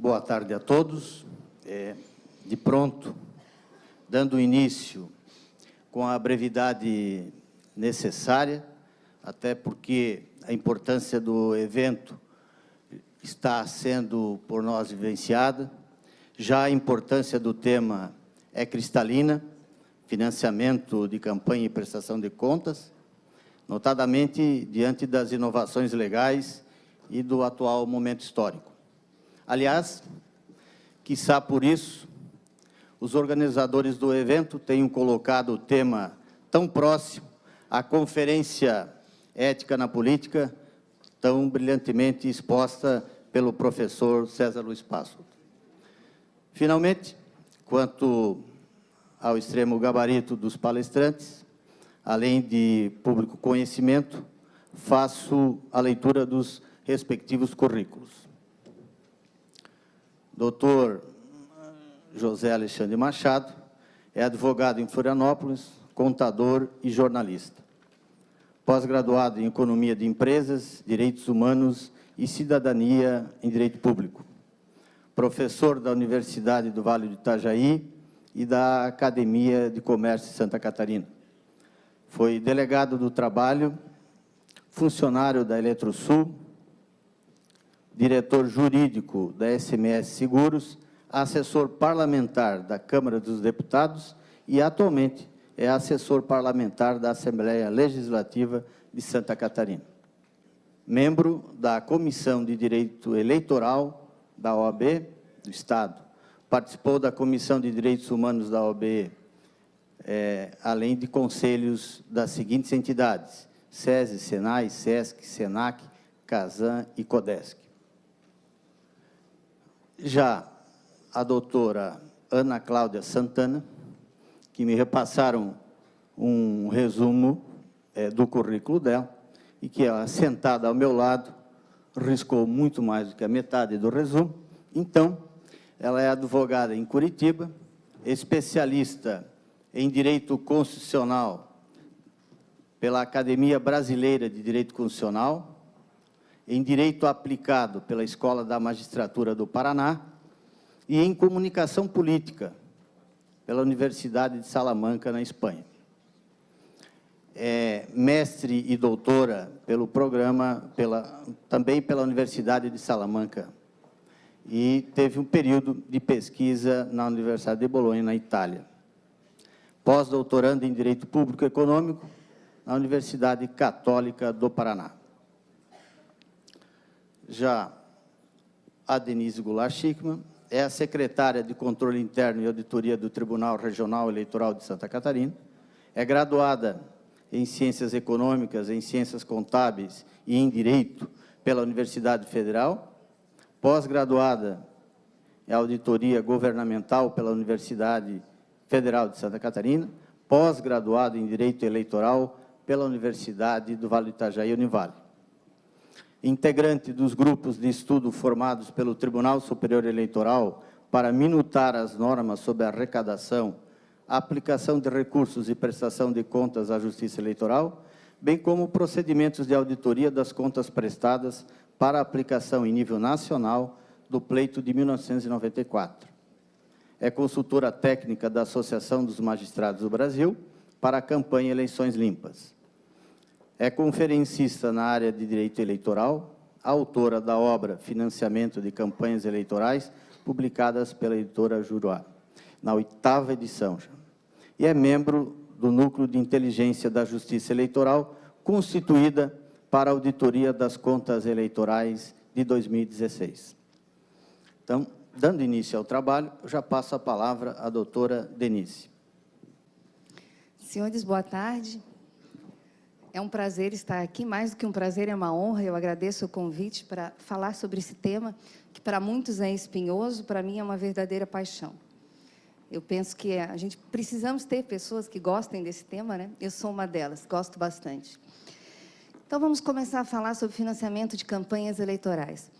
Boa tarde a todos. De pronto, dando início com a brevidade necessária, até porque a importância do evento está sendo por nós vivenciada. Já a importância do tema é cristalina, financiamento de campanha e prestação de contas, notadamente diante das inovações legais e do atual momento histórico. Aliás, quiçá por isso, os organizadores do evento tenham colocado o tema tão próximo à Conferência Ética na Política, tão brilhantemente exposta pelo professor César Luiz Passo. Finalmente, quanto ao extremo gabarito dos palestrantes, além de público conhecimento, faço a leitura dos respectivos currículos. Doutor José Alexandre Machado é advogado em Florianópolis, contador e jornalista. Pós-graduado em Economia de Empresas, Direitos Humanos e Cidadania em Direito Público. Professor da Universidade do Vale do Itajaí e da Academia de Comércio de Santa Catarina. Foi delegado do Trabalho, funcionário da Eletrosul, diretor jurídico da SMS Seguros, assessor parlamentar da Câmara dos Deputados e, atualmente, é assessor parlamentar da Assembleia Legislativa de Santa Catarina. Membro da Comissão de Direito Eleitoral da OAB do Estado. Participou da Comissão de Direitos Humanos da OAB, além de conselhos das seguintes entidades: SESI, SENAI, SESC, SENAC, CASAN e CODESC. Já a doutora Ana Cláudia Santana, que me repassaram um resumo do currículo dela, e que, sentada ao meu lado, riscou muito mais do que a metade do resumo. Então, ela é advogada em Curitiba, especialista em Direito Constitucional pela Academia Brasileira de Direito Constitucional, em Direito Aplicado pela Escola da Magistratura do Paraná e em Comunicação Política pela Universidade de Salamanca, na Espanha. É mestre e doutora pelo programa, também pela Universidade de Salamanca, e teve um período de pesquisa na Universidade de Bolonha, na Itália. Pós-doutorando em Direito Público e Econômico na Universidade Católica do Paraná. Já a Denise Goulart Schickmann é a secretária de Controle Interno e Auditoria do Tribunal Regional Eleitoral de Santa Catarina, é graduada em Ciências Econômicas, em Ciências Contábeis e em Direito pela Universidade Federal, pós-graduada em Auditoria Governamental pela Universidade Federal de Santa Catarina, pós-graduada em Direito Eleitoral pela Universidade do Vale do Itajaí, Univale. Integrante dos grupos de estudo formados pelo Tribunal Superior Eleitoral para minutar as normas sobre a arrecadação, a aplicação de recursos e prestação de contas à Justiça Eleitoral, bem como procedimentos de auditoria das contas prestadas para aplicação em nível nacional do pleito de 1994. É consultora técnica da Associação dos Magistrados do Brasil para a campanha Eleições Limpas. É conferencista na área de Direito Eleitoral, autora da obra Financiamento de Campanhas Eleitorais, publicadas pela editora Juruá, na 8ª edição já. E é membro do Núcleo de Inteligência da Justiça Eleitoral, constituída para a auditoria das contas eleitorais de 2016. Então, dando início ao trabalho, eu já passo a palavra à doutora Denise. Senhores, boa tarde. É um prazer estar aqui, mais do que um prazer, é uma honra. Eu agradeço o convite para falar sobre esse tema, que para muitos é espinhoso, para mim é uma verdadeira paixão. Eu penso que a gente precisamos ter pessoas que gostem desse tema, né? Eu sou uma delas, gosto bastante. Então, vamos começar a falar sobre financiamento de campanhas eleitorais.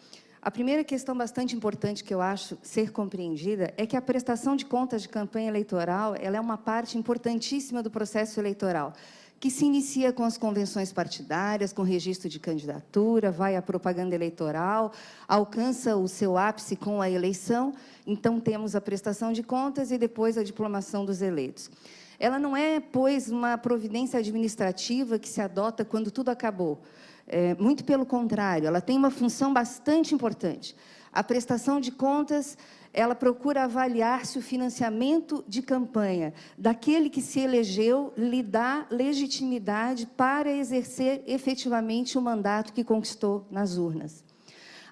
A primeira questão bastante importante que eu acho ser compreendida é que a prestação de contas de campanha eleitoral ela é uma parte importantíssima do processo eleitoral. que se inicia com as convenções partidárias, com registro de candidatura, vai à propaganda eleitoral, alcança o seu ápice com a eleição, então temos a prestação de contas e depois a diplomação dos eleitos. Ela não é, pois, uma providência administrativa que se adota quando tudo acabou. Muito pelo contrário, ela tem uma função bastante importante. A prestação de contas, ela procura avaliar se o financiamento de campanha daquele que se elegeu lhe dá legitimidade para exercer efetivamente o mandato que conquistou nas urnas.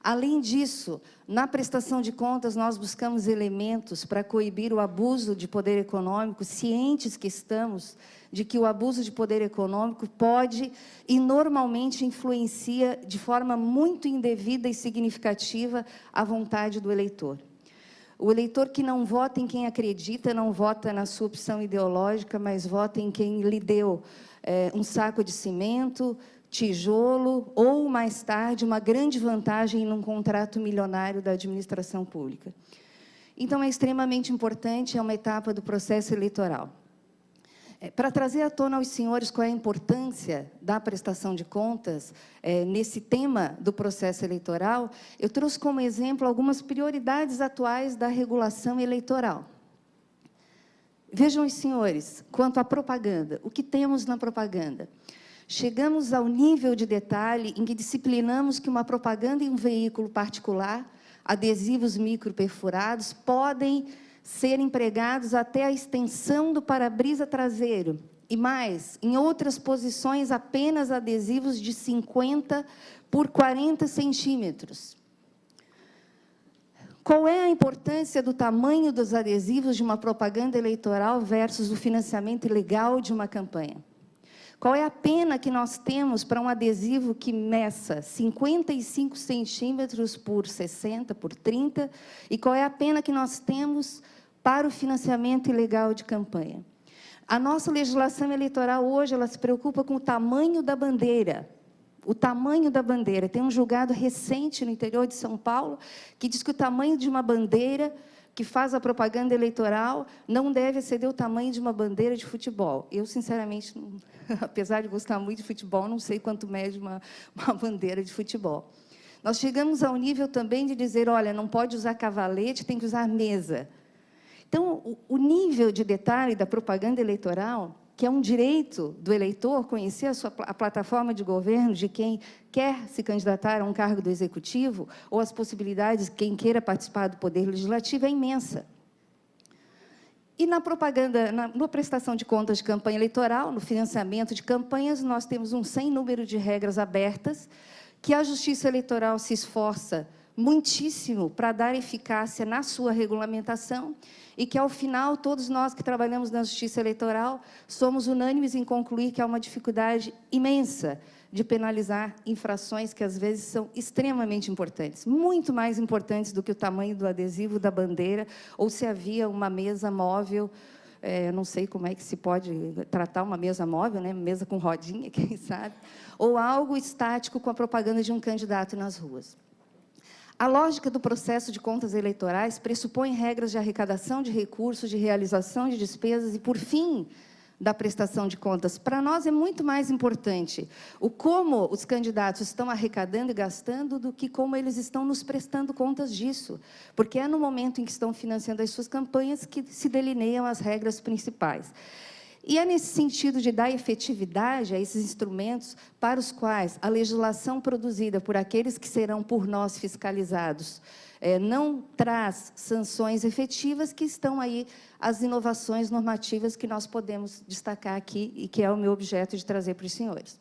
Além disso, na prestação de contas, nós buscamos elementos para coibir o abuso de poder econômico, cientes que estamos de que o abuso de poder econômico pode e normalmente influencia de forma muito indevida e significativa a vontade do eleitor. O eleitor que não vota em quem acredita, não vota na sua opção ideológica, mas vota em quem lhe deu um saco de cimento, tijolo ou, mais tarde, uma grande vantagem num contrato milionário da administração pública. Então, é extremamente importante, é uma etapa do processo eleitoral. Para trazer à tona aos senhores qual é a importância da prestação de contas nesse tema do processo eleitoral, eu trouxe como exemplo algumas prioridades atuais da regulação eleitoral. Vejam, os senhores, quanto à propaganda, o que temos na propaganda? Chegamos ao nível de detalhe em que disciplinamos que uma propaganda em um veículo particular, adesivos microperfurados, podem ser empregados até a extensão do para-brisa traseiro. E mais, em outras posições, apenas adesivos de 50 por 40 centímetros. Qual é a importância do tamanho dos adesivos de uma propaganda eleitoral versus o financiamento ilegal de uma campanha? Qual é a pena que nós temos para um adesivo que meça 55 centímetros por 60, por 30? E qual é a pena que nós temos para o financiamento ilegal de campanha? A nossa legislação eleitoral hoje, ela se preocupa com o tamanho da bandeira. O tamanho da bandeira. Tem um julgado recente no interior de São Paulo que diz que o tamanho de uma bandeira que faz a propaganda eleitoral não deve exceder o tamanho de uma bandeira de futebol. Eu, sinceramente, apesar de gostar muito de futebol, não sei quanto mede uma bandeira de futebol. Nós chegamos ao nível também de dizer, olha, não pode usar cavalete, tem que usar mesa. Então, o nível de detalhe da propaganda eleitoral, que é um direito do eleitor conhecer a plataforma de governo de quem quer se candidatar a um cargo do Executivo, ou as possibilidades de quem queira participar do Poder Legislativo, é imensa. E na propaganda, na prestação de contas de campanha eleitoral, no financiamento de campanhas, nós temos um sem número de regras abertas, que a Justiça Eleitoral se esforça muitíssimo para dar eficácia na sua regulamentação, e que, ao final, todos nós que trabalhamos na Justiça Eleitoral somos unânimes em concluir que há uma dificuldade imensa de penalizar infrações que, às vezes, são extremamente importantes, muito mais importantes do que o tamanho do adesivo da bandeira, ou se havia uma mesa móvel, não sei como é que se pode tratar uma mesa móvel, né? Mesa com rodinha, quem sabe, ou algo estático com a propaganda de um candidato nas ruas. A lógica do processo de contas eleitorais pressupõe regras de arrecadação de recursos, de realização de despesas e, por fim, da prestação de contas. Para nós é muito mais importante o como os candidatos estão arrecadando e gastando do que como eles estão nos prestando contas disso, porque é no momento em que estão financiando as suas campanhas que se delineiam as regras principais. E é nesse sentido de dar efetividade a esses instrumentos para os quais a legislação produzida por aqueles que serão por nós fiscalizados não traz sanções efetivas, que estão aí as inovações normativas que nós podemos destacar aqui e que é o meu objeto de trazer para os senhores.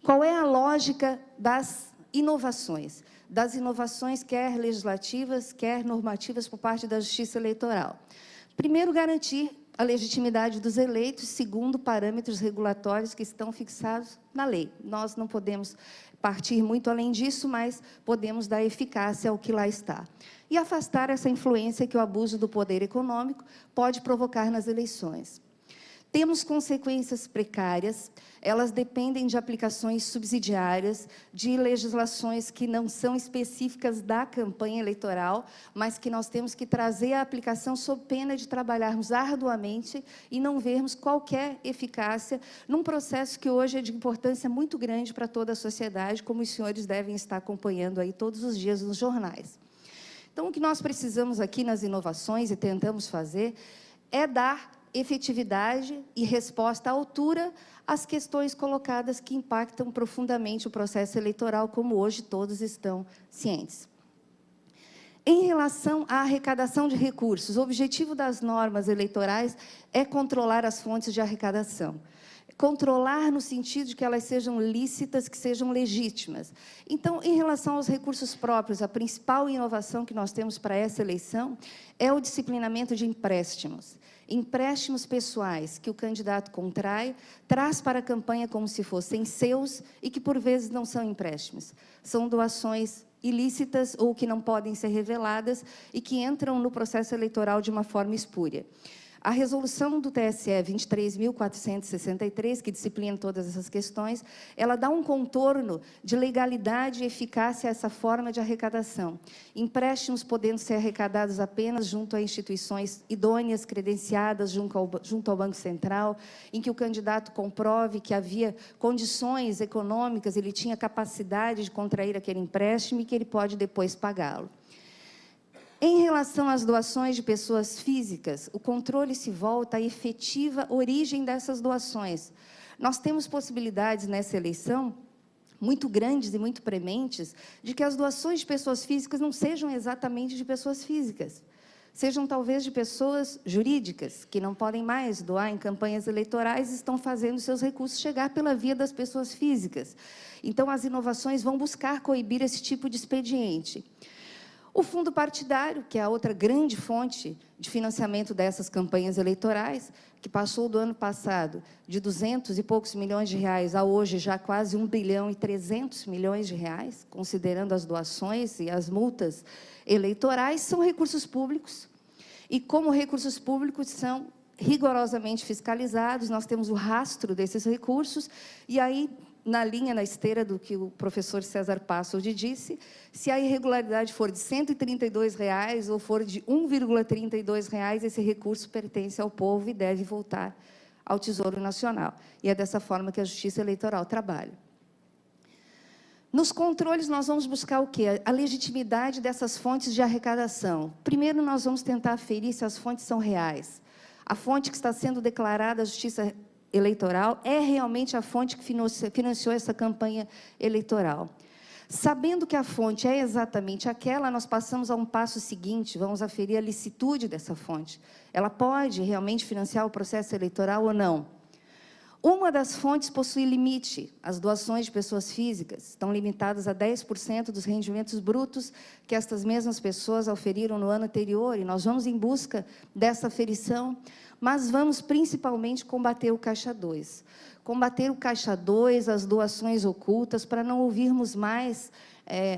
Qual é a lógica das inovações? Das inovações quer legislativas, quer normativas por parte da Justiça Eleitoral. Primeiro, garantir a legitimidade dos eleitos, segundo parâmetros regulatórios que estão fixados na lei. Nós não podemos partir muito além disso, mas podemos dar eficácia ao que lá está. E afastar essa influência que o abuso do poder econômico pode provocar nas eleições. Temos consequências precárias, elas dependem de aplicações subsidiárias, de legislações que não são específicas da campanha eleitoral, mas que nós temos que trazer a aplicação sob pena de trabalharmos arduamente e não vermos qualquer eficácia num processo que hoje é de importância muito grande para toda a sociedade, como os senhores devem estar acompanhando aí todos os dias nos jornais. Então, o que nós precisamos aqui nas inovações e tentamos fazer é dar efetividade e resposta à altura às questões colocadas que impactam profundamente o processo eleitoral, como hoje todos estão cientes. Em relação à arrecadação de recursos, o objetivo das normas eleitorais é controlar as fontes de arrecadação. Controlar no sentido de que elas sejam lícitas, que sejam legítimas. Então, em relação aos recursos próprios, a principal inovação que nós temos para essa eleição é o disciplinamento de empréstimos. Empréstimos pessoais que o candidato contrai, traz para a campanha como se fossem seus e que, por vezes, não são empréstimos. São doações ilícitas ou que não podem ser reveladas e que entram no processo eleitoral de uma forma espúria. A resolução do TSE 23.463, que disciplina todas essas questões, ela dá um contorno de legalidade e eficácia a essa forma de arrecadação. Empréstimos podendo ser arrecadados apenas junto a instituições idôneas, credenciadas junto ao Banco Central, em que o candidato comprove que havia condições econômicas, ele tinha capacidade de contrair aquele empréstimo e que ele pode depois pagá-lo. Em relação às doações de pessoas físicas, o controle se volta à efetiva origem dessas doações. Nós temos possibilidades nessa eleição muito grandes e muito prementes de que as doações de pessoas físicas não sejam exatamente de pessoas físicas. Sejam talvez de pessoas jurídicas, que não podem mais doar em campanhas eleitorais e estão fazendo seus recursos chegar pela via das pessoas físicas. Então, as inovações vão buscar coibir esse tipo de expediente. O fundo partidário, que é a outra grande fonte de financiamento dessas campanhas eleitorais, que passou do ano passado de 200 e poucos milhões de reais a hoje já quase 1 bilhão e 300 milhões de reais, considerando as doações e as multas eleitorais, são recursos públicos. E como recursos públicos são rigorosamente fiscalizados, nós temos o rastro desses recursos, e aí, na linha, na esteira do que o professor César Passoldi disse, se a irregularidade for de R$ 132 ou for de R$ 1,32, esse recurso pertence ao povo e deve voltar ao Tesouro Nacional. E é dessa forma que a Justiça Eleitoral trabalha. Nos controles, nós vamos buscar o quê? A legitimidade dessas fontes de arrecadação. Primeiro, nós vamos tentar aferir se as fontes são reais. A fonte que está sendo declarada à Justiça Eleitoral é realmente a fonte que financiou essa campanha eleitoral. Sabendo que a fonte é exatamente aquela, nós passamos a um passo seguinte, vamos aferir a licitude dessa fonte. Ela pode realmente financiar o processo eleitoral ou não? Uma das fontes possui limite. As doações de pessoas físicas estão limitadas a 10% dos rendimentos brutos que estas mesmas pessoas auferiram no ano anterior, e nós vamos em busca dessa aferição, mas vamos principalmente combater o Caixa 2. Combater o Caixa 2, as doações ocultas, para não ouvirmos mais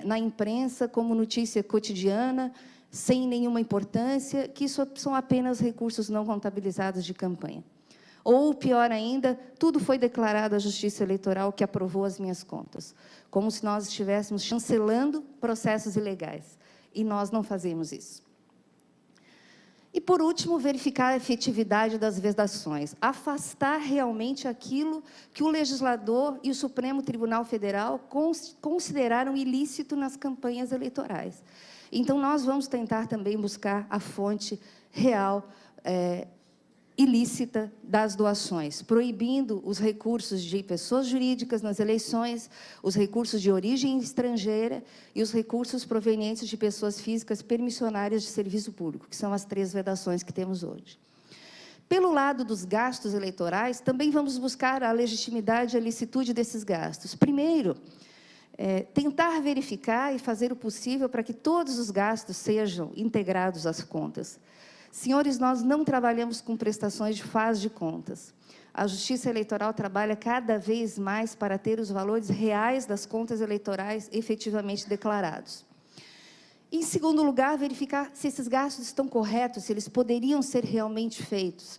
na imprensa como notícia cotidiana, sem nenhuma importância, que isso são apenas recursos não contabilizados de campanha. Ou, pior ainda, tudo foi declarado à Justiça Eleitoral que aprovou as minhas contas, como se nós estivéssemos chancelando processos ilegais. E nós não fazemos isso. E, por último, verificar a efetividade das vedações. Afastar realmente aquilo que o legislador e o Supremo Tribunal Federal consideraram ilícito nas campanhas eleitorais. Então, nós vamos tentar também buscar a fonte real, ilícita das doações, proibindo os recursos de pessoas jurídicas nas eleições, os recursos de origem estrangeira e os recursos provenientes de pessoas físicas permissionárias de serviço público, que são as 3 vedações que temos hoje. Pelo lado dos gastos eleitorais, também vamos buscar a legitimidade e a licitude desses gastos. Primeiro, tentar verificar e fazer o possível para que todos os gastos sejam integrados às contas. Senhores, nós não trabalhamos com prestações de faz de contas. A Justiça Eleitoral trabalha cada vez mais para ter os valores reais das contas eleitorais efetivamente declarados. Em segundo lugar, verificar se esses gastos estão corretos, se eles poderiam ser realmente feitos.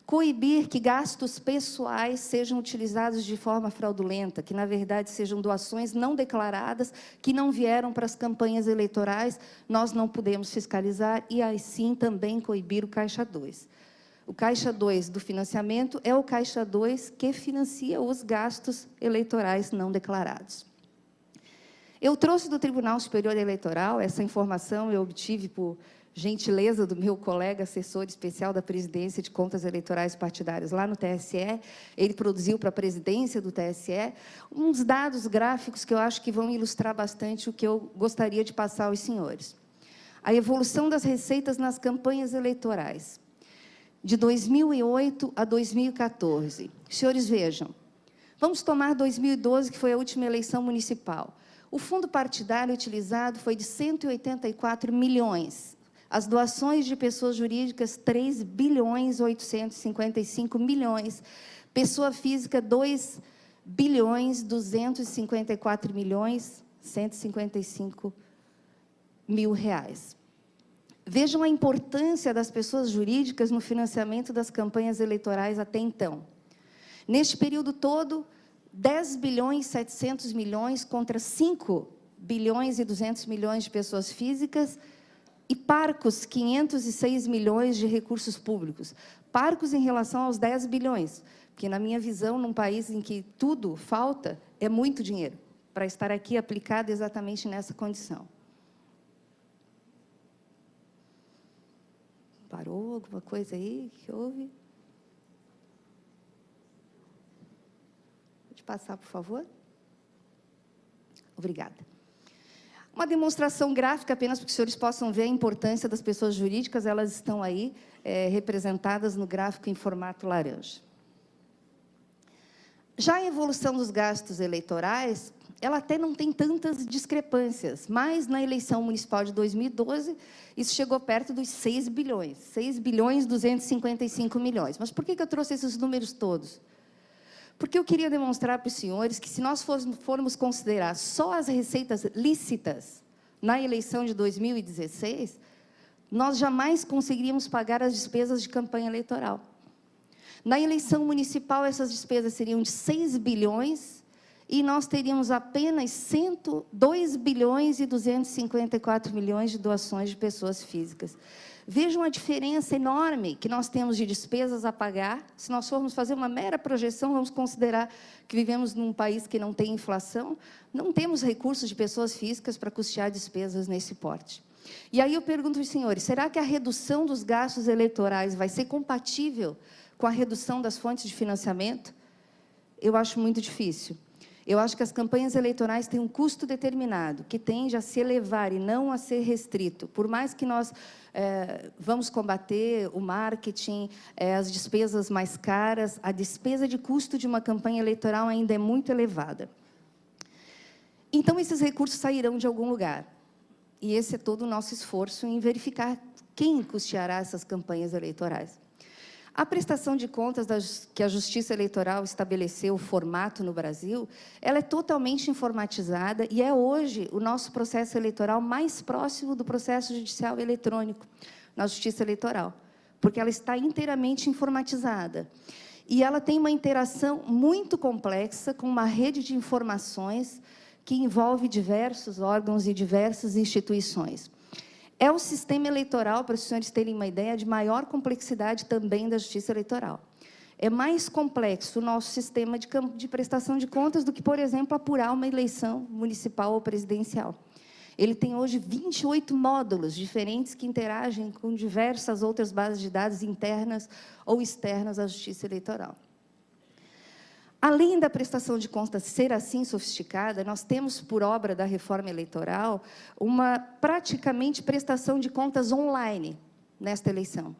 Coibir que gastos pessoais sejam utilizados de forma fraudulenta, que, na verdade, sejam doações não declaradas, que não vieram para as campanhas eleitorais, nós não podemos fiscalizar, e assim também coibir o Caixa 2. O Caixa 2 do financiamento é o Caixa 2 que financia os gastos eleitorais não declarados. Eu trouxe do Tribunal Superior Eleitoral, essa informação eu obtive por gentileza do meu colega assessor especial da Presidência de Contas Eleitorais Partidárias lá no TSE, ele produziu para a presidência do TSE, uns dados gráficos que eu acho que vão ilustrar bastante o que eu gostaria de passar aos senhores. A evolução das receitas nas campanhas eleitorais, de 2008 a 2014. Senhores, vejam, vamos tomar 2012, que foi a última eleição municipal. O fundo partidário utilizado foi de 184 milhões. As doações de pessoas jurídicas, 3 bilhões 855 milhões. Pessoa física, 2 bilhões 254 milhões 155 mil reais. Vejam a importância das pessoas jurídicas no financiamento das campanhas eleitorais até então. Neste período todo, 10 bilhões 700 milhões contra 5 bilhões e 200 milhões de pessoas físicas, e parcos, 506 milhões de recursos públicos. Parcos em relação aos 10 bilhões, porque, na minha visão, num país em que tudo falta, é muito dinheiro para estar aqui aplicado exatamente nessa condição. Parou alguma coisa aí que houve? Pode passar, por favor? Obrigada. Uma demonstração gráfica, apenas para que os senhores possam ver a importância das pessoas jurídicas, elas estão aí representadas no gráfico em formato laranja. Já a evolução dos gastos eleitorais, ela até não tem tantas discrepâncias, mas na eleição municipal de 2012, isso chegou perto dos 6 bilhões, 6 bilhões 255 milhões. Mas por que eu trouxe esses números todos? Porque eu queria demonstrar para os senhores que, se nós formos considerar só as receitas lícitas na eleição de 2016, nós jamais conseguiríamos pagar as despesas de campanha eleitoral. Na eleição municipal, essas despesas seriam de 6 bilhões e nós teríamos apenas 2 bilhões e 254 milhões de doações de pessoas físicas. Vejam a diferença enorme que nós temos de despesas a pagar. Se nós formos fazer uma mera projeção, vamos considerar que vivemos num país que não tem inflação, não temos recursos de pessoas físicas para custear despesas nesse porte. E aí eu pergunto aos senhores, será que a redução dos gastos eleitorais vai ser compatível com a redução das fontes de financiamento? Eu acho muito difícil. Eu acho que as campanhas eleitorais têm um custo determinado, que tende a se elevar e não a ser restrito. Por mais que nós vamos combater o marketing, as despesas mais caras, a despesa de custo de uma campanha eleitoral ainda é muito elevada. Então, esses recursos sairão de algum lugar. E esse é todo o nosso esforço em verificar quem custeará essas campanhas eleitorais. A prestação de contas que a Justiça Eleitoral estabeleceu, o formato no Brasil, ela é totalmente informatizada e é hoje o nosso processo eleitoral mais próximo do processo judicial eletrônico na Justiça Eleitoral, porque ela está inteiramente informatizada. E ela tem uma interação muito complexa com uma rede de informações que envolve diversos órgãos e diversas instituições. É o sistema eleitoral, para os senhores terem uma ideia, de maior complexidade também da Justiça Eleitoral. É mais complexo o nosso sistema de prestação de contas do que, por exemplo, apurar uma eleição municipal ou presidencial. Ele tem hoje 28 módulos diferentes que interagem com diversas outras bases de dados internas ou externas à Justiça Eleitoral. Além da prestação de contas ser assim sofisticada, nós temos, por obra da reforma eleitoral, uma praticamente prestação de contas online nesta eleição.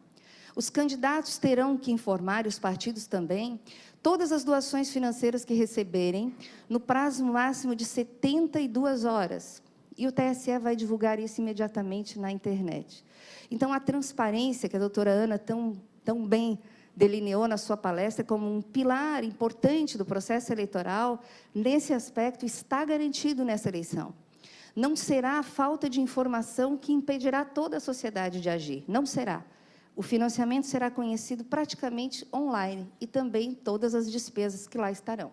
Os candidatos terão que informar, e os partidos também, todas as doações financeiras que receberem, no prazo máximo de 72 horas. E o TSE vai divulgar isso imediatamente na internet. Então, a transparência, que a doutora Ana tão bem delineou na sua palestra como um pilar importante do processo eleitoral, nesse aspecto, está garantido nessa eleição. Não será a falta de informação que impedirá toda a sociedade de agir, não será. o financiamento será conhecido praticamente online e também todas as despesas que lá estarão.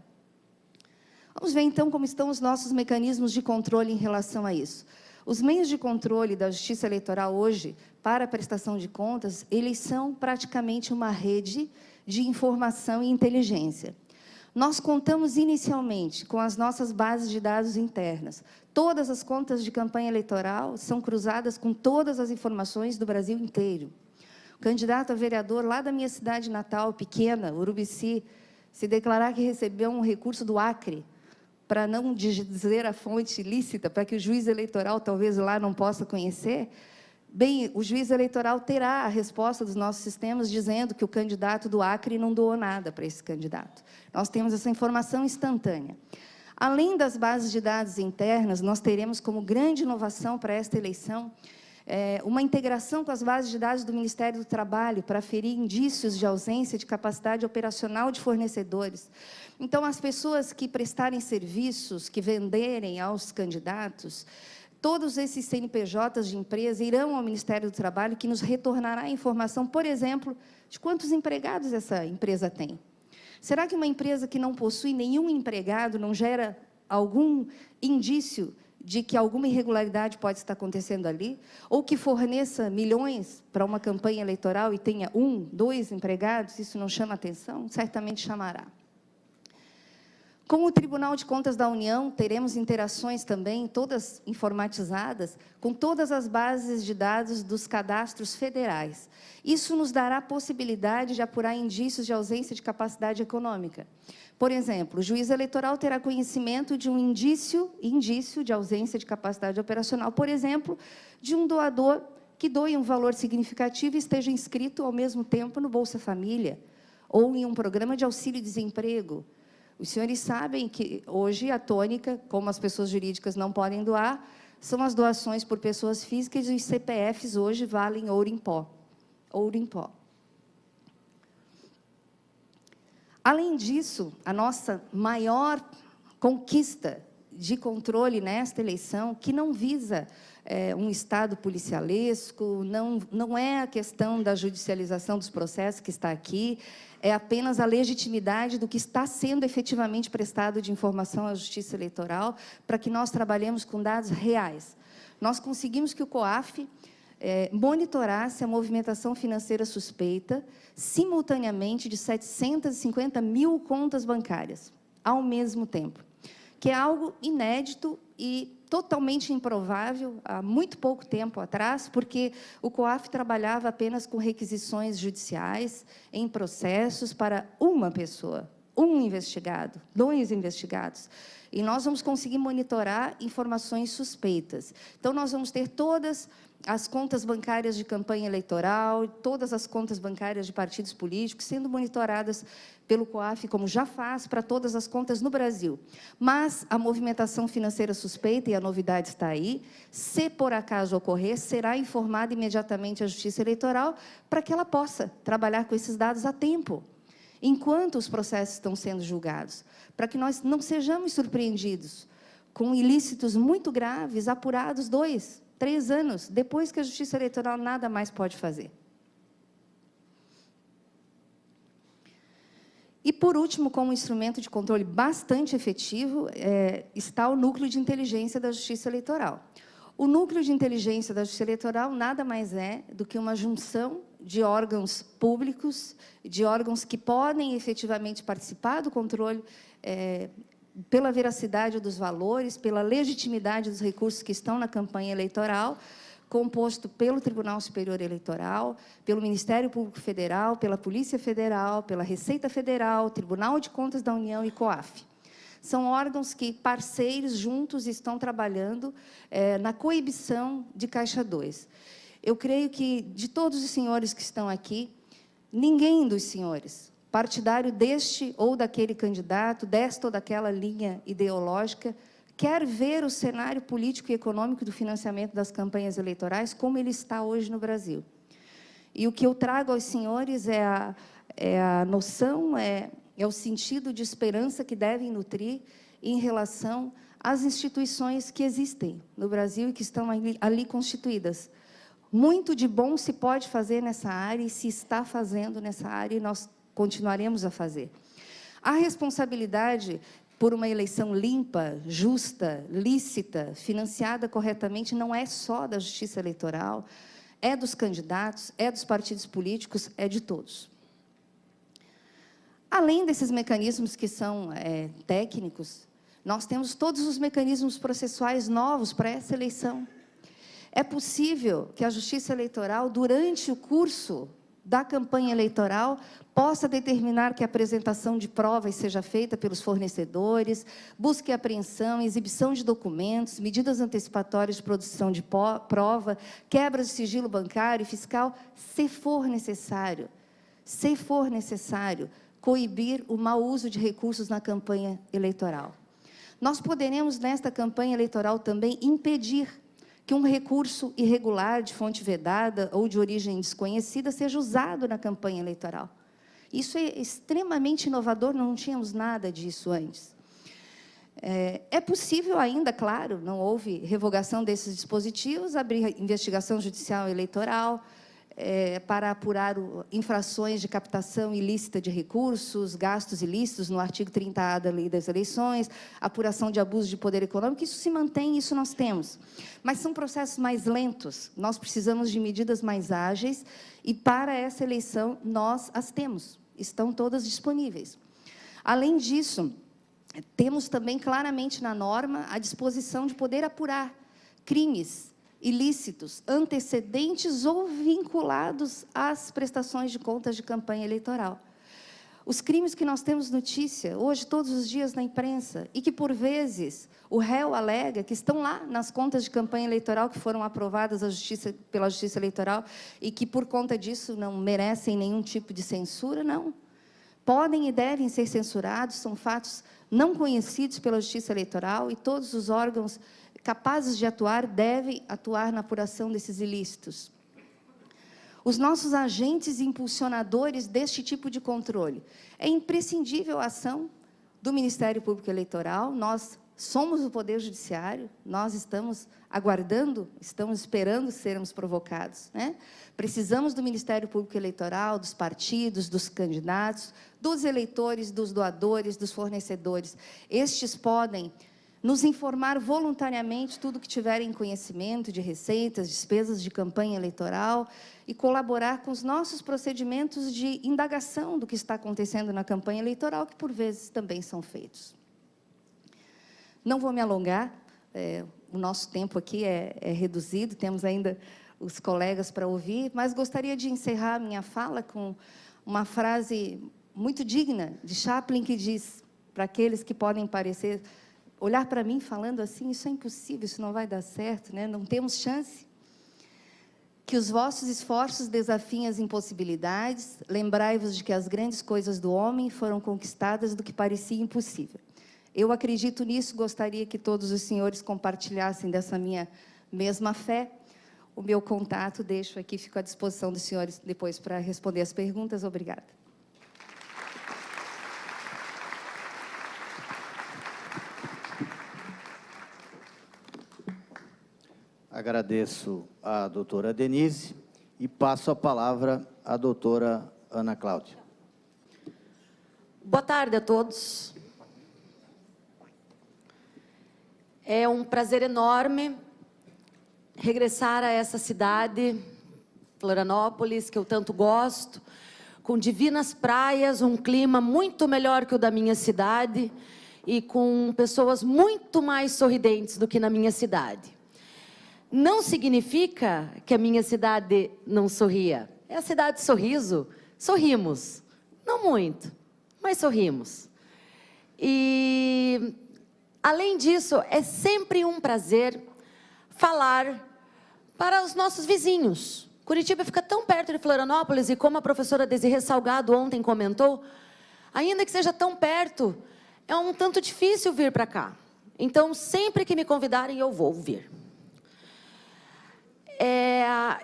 Vamos ver, então, como estão os nossos mecanismos de controle em relação a isso. Os meios de controle da Justiça Eleitoral hoje, para a prestação de contas, eles são praticamente uma rede de informação e inteligência. Nós contamos inicialmente com as nossas bases de dados internas. Todas as contas de campanha eleitoral são cruzadas com todas as informações do Brasil inteiro. O candidato a vereador lá da minha cidade natal, pequena, Urubici, se declarar que recebeu um recurso do Acre, para não dizer a fonte ilícita, para que o juiz eleitoral talvez lá não possa conhecer, bem, o juiz eleitoral terá a resposta dos nossos sistemas dizendo que o candidato do Acre não doou nada para esse candidato. Nós temos essa informação instantânea. Além das bases de dados internas, nós teremos como grande inovação para esta eleição uma integração com as bases de dados do Ministério do Trabalho para aferir indícios de ausência de capacidade operacional de fornecedores. Então, as pessoas que prestarem serviços, que venderem aos candidatos, todos esses CNPJs de empresa irão ao Ministério do Trabalho, que nos retornará a informação, por exemplo, de quantos empregados essa empresa tem. Será que uma empresa que não possui nenhum empregado não gera algum indício de que alguma irregularidade pode estar acontecendo ali? Ou que forneça milhões para uma campanha eleitoral e tenha 1, 2 empregados? Isso não chama atenção? Certamente chamará. Com o Tribunal de Contas da União, teremos interações também, todas informatizadas, com todas as bases de dados dos cadastros federais. Isso nos dará a possibilidade de apurar indícios de ausência de capacidade econômica. Por exemplo, o juiz eleitoral terá conhecimento de um indício de ausência de capacidade operacional, por exemplo, de um doador que doe um valor significativo e esteja inscrito ao mesmo tempo no Bolsa Família, ou em um programa de auxílio-desemprego. Os senhores sabem que hoje a tônica, como as pessoas jurídicas não podem doar, são as doações por pessoas físicas e os CPFs hoje valem ouro em pó. Ouro em pó. Além disso, a nossa maior conquista de controle nesta eleição, que não visa um Estado policialesco, não é a questão da judicialização dos processos que está aqui, é apenas a legitimidade do que está sendo efetivamente prestado de informação à Justiça Eleitoral, para que nós trabalhemos com dados reais. Nós conseguimos que o COAF monitorasse a movimentação financeira suspeita, simultaneamente, de 750 mil contas bancárias, ao mesmo tempo, que é algo inédito e totalmente improvável há muito pouco tempo atrás, porque o COAF trabalhava apenas com requisições judiciais em processos para uma pessoa, um investigado, 2 investigados. E nós vamos conseguir monitorar informações suspeitas. Então, nós vamos ter todas as contas bancárias de campanha eleitoral, todas as contas bancárias de partidos políticos sendo monitoradas pelo COAF, como já faz para todas as contas no Brasil. Mas a movimentação financeira suspeita, e a novidade está aí, se por acaso ocorrer, será informada imediatamente à Justiça Eleitoral para que ela possa trabalhar com esses dados a tempo, enquanto os processos estão sendo julgados, para que nós não sejamos surpreendidos com ilícitos muito graves, apurados 2, 3 anos, depois que a Justiça Eleitoral nada mais pode fazer. E, por último, como instrumento de controle bastante efetivo, está o Núcleo de Inteligência da Justiça Eleitoral. O Núcleo de Inteligência da Justiça Eleitoral nada mais é do que uma junção de órgãos públicos, de órgãos que podem efetivamente participar do controle pela veracidade dos valores, pela legitimidade dos recursos que estão na campanha eleitoral, composto pelo Tribunal Superior Eleitoral, pelo Ministério Público Federal, pela Polícia Federal, pela Receita Federal, Tribunal de Contas da União e COAF. São órgãos que, parceiros, juntos, estão trabalhando na coibição de Caixa 2. Eu creio que, de todos os senhores que estão aqui, ninguém dos senhores, partidário deste ou daquele candidato, desta ou daquela linha ideológica, quer ver o cenário político e econômico do financiamento das campanhas eleitorais como ele está hoje no Brasil. E o que eu trago aos senhores é a noção, é o sentido de esperança que devem nutrir em relação às instituições que existem no Brasil e que estão ali constituídas. Muito de bom se pode fazer nessa área e se está fazendo nessa área e nós continuaremos a fazer. A responsabilidade por uma eleição limpa, justa, lícita, financiada corretamente, não é só da Justiça Eleitoral, é dos candidatos, é dos partidos políticos, é de todos. Além desses mecanismos que são técnicos, nós temos todos os mecanismos processuais novos para essa eleição. É possível que a Justiça Eleitoral, durante o curso da campanha eleitoral, possa determinar que a apresentação de provas seja feita pelos fornecedores, busca e apreensão, exibição de documentos, medidas antecipatórias de produção de prova, quebras de sigilo bancário e fiscal, se for necessário, coibir o mau uso de recursos na campanha eleitoral. Nós poderemos, nesta campanha eleitoral, também impedir que um recurso irregular de fonte vedada ou de origem desconhecida seja usado na campanha eleitoral. Isso é extremamente inovador, não tínhamos nada disso antes. É possível ainda, claro, não houve revogação desses dispositivos, abrir investigação judicial eleitoral, para apurar infrações de captação ilícita de recursos, gastos ilícitos, no artigo 30A da Lei das Eleições, apuração de abuso de poder econômico, isso se mantém, isso nós temos. Mas são processos mais lentos, nós precisamos de medidas mais ágeis, e para essa eleição nós as temos, estão todas disponíveis. Além disso, temos também claramente na norma a disposição de poder apurar crimes ilícitos, antecedentes ou vinculados às prestações de contas de campanha eleitoral. Os crimes que nós temos notícia, hoje, todos os dias na imprensa, e que, por vezes, o réu alega que estão lá nas contas de campanha eleitoral que foram aprovadas pela Justiça Eleitoral e que, por conta disso, não merecem nenhum tipo de censura, não. Podem e devem ser censurados, são fatos não conhecidos pela Justiça Eleitoral e todos os órgãos capazes de atuar devem atuar na apuração desses ilícitos. Os nossos agentes e impulsionadores deste tipo de controle. É imprescindível a ação do Ministério Público Eleitoral, nós somos o Poder Judiciário, nós estamos aguardando, estamos esperando sermos provocados, né? Precisamos do Ministério Público Eleitoral, dos partidos, dos candidatos, dos eleitores, dos doadores, dos fornecedores. Estes podem nos informar voluntariamente tudo que tiverem conhecimento de receitas, despesas de campanha eleitoral e colaborar com os nossos procedimentos de indagação do que está acontecendo na campanha eleitoral, que por vezes também são feitos. Não vou me alongar, o nosso tempo aqui é reduzido, temos ainda os colegas para ouvir, mas gostaria de encerrar minha fala com uma frase muito digna de Chaplin, que diz, para aqueles que podem parecer olhar para mim falando assim, isso é impossível, isso não vai dar certo, né? Não temos chance. Que os vossos esforços desafiem as impossibilidades, lembrai-vos de que as grandes coisas do homem foram conquistadas do que parecia impossível. Eu acredito nisso, gostaria que todos os senhores compartilhassem dessa minha mesma fé. O meu contato deixo aqui, fico à disposição dos senhores depois para responder as perguntas. Obrigada. Agradeço à doutora Denise e passo a palavra à doutora Ana Cláudia. Boa tarde a todos. É um prazer enorme regressar a essa cidade, Florianópolis, que eu tanto gosto, com divinas praias, um clima muito melhor que o da minha cidade e com pessoas muito mais sorridentes do que na minha cidade. Não significa que a minha cidade não sorria. É a cidade de sorriso. Sorrimos. Não muito, mas sorrimos. E, além disso, é sempre um prazer falar para os nossos vizinhos. Curitiba fica tão perto de Florianópolis e, como a professora Desirê Salgado ontem comentou, ainda que seja tão perto, é um tanto difícil vir para cá. Então, sempre que me convidarem, eu vou vir.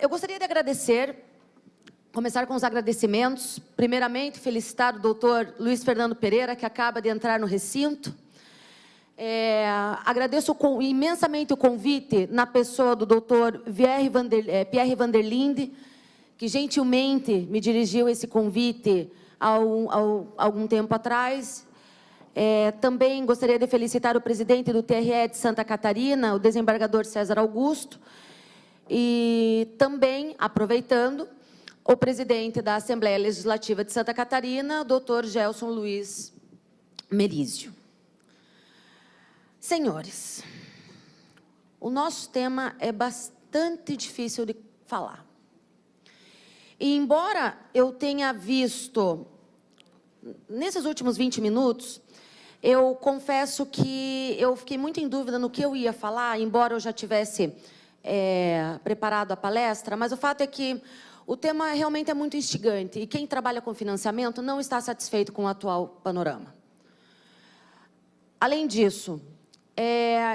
Eu gostaria de agradecer, começar com os agradecimentos. Primeiramente, felicitar o doutor Luiz Fernando Pereira, que acaba de entrar no recinto. Agradeço imensamente o convite na pessoa do doutor Pierre Vanderlinde, que gentilmente me dirigiu esse convite há algum tempo atrás. Também gostaria de felicitar o presidente do TRE de Santa Catarina, o desembargador César Augusto, e também, aproveitando, o presidente da Assembleia Legislativa de Santa Catarina, doutor Gelson Luiz Merizio. Senhores, o nosso tema é bastante difícil de falar. E, embora eu tenha visto, nesses últimos 20 minutos, eu confesso que eu fiquei muito em dúvida no que eu ia falar, embora eu já tivesse preparado a palestra, mas o fato é que o tema realmente é muito instigante, e quem trabalha com financiamento não está satisfeito com o atual panorama. Além disso,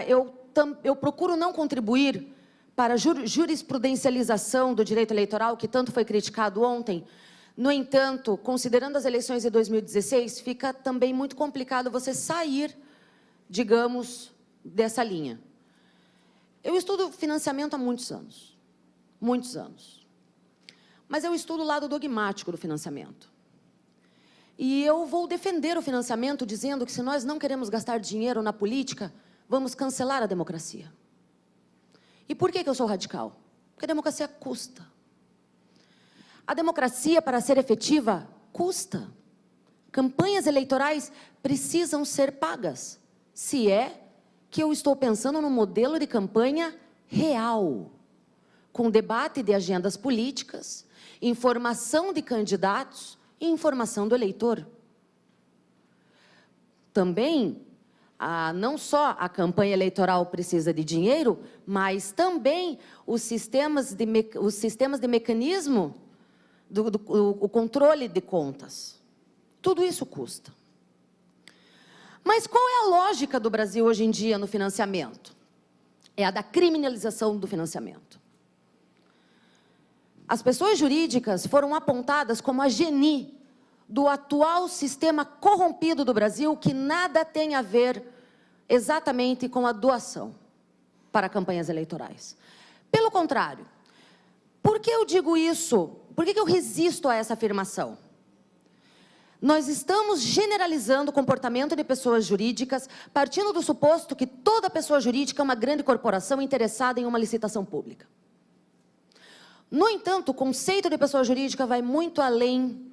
eu procuro não contribuir para a jurisprudencialização do direito eleitoral, que tanto foi criticado ontem. No entanto, considerando as eleições de 2016, fica também muito complicado você sair, digamos, dessa linha. Eu estudo financiamento há muitos anos. Muitos anos. Mas eu estudo o lado dogmático do financiamento. E eu vou defender o financiamento dizendo que, se nós não queremos gastar dinheiro na política, vamos cancelar a democracia. E por que eu sou radical? Porque a democracia custa. A democracia, para ser efetiva, custa. Campanhas eleitorais precisam ser pagas, se é que eu estou pensando num modelo de campanha real, com debate de agendas políticas, informação de candidatos e informação do eleitor. Também, não só a campanha eleitoral precisa de dinheiro, mas também os sistemas de mecanismo, o controle de contas. Tudo isso custa. Mas qual é a lógica do Brasil hoje em dia no financiamento? É a da criminalização do financiamento. As pessoas jurídicas foram apontadas como a geni do atual sistema corrompido do Brasil, que nada tem a ver exatamente com a doação para campanhas eleitorais. Pelo contrário, por que eu digo isso? Por que eu resisto a essa afirmação? Nós estamos generalizando o comportamento de pessoas jurídicas, partindo do suposto que toda pessoa jurídica é uma grande corporação interessada em uma licitação pública. No entanto, o conceito de pessoa jurídica vai muito além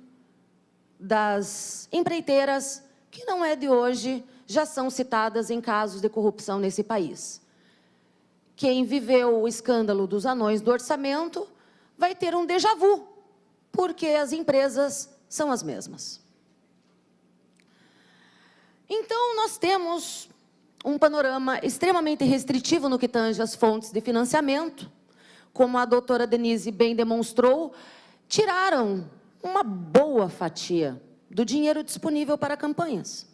das empreiteiras, que não é de hoje, já são citadas em casos de corrupção nesse país. Quem viveu o escândalo dos anões do orçamento vai ter um déjà vu, porque as empresas são as mesmas. Então, nós temos um panorama extremamente restritivo no que tange às fontes de financiamento. Como a doutora Denise bem demonstrou, tiraram uma boa fatia do dinheiro disponível para campanhas.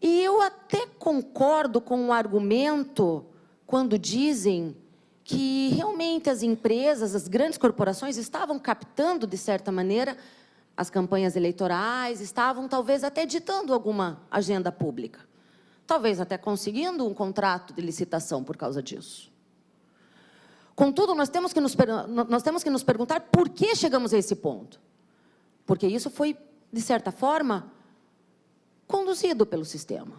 E eu até concordo com o argumento quando dizem que realmente as empresas, as grandes corporações estavam captando, de certa maneira, as campanhas eleitorais, estavam talvez até ditando alguma agenda pública. Talvez até conseguindo um contrato de licitação por causa disso. Contudo, nós temos que nos perguntar por que chegamos a esse ponto. Porque isso foi, de certa forma, conduzido pelo sistema.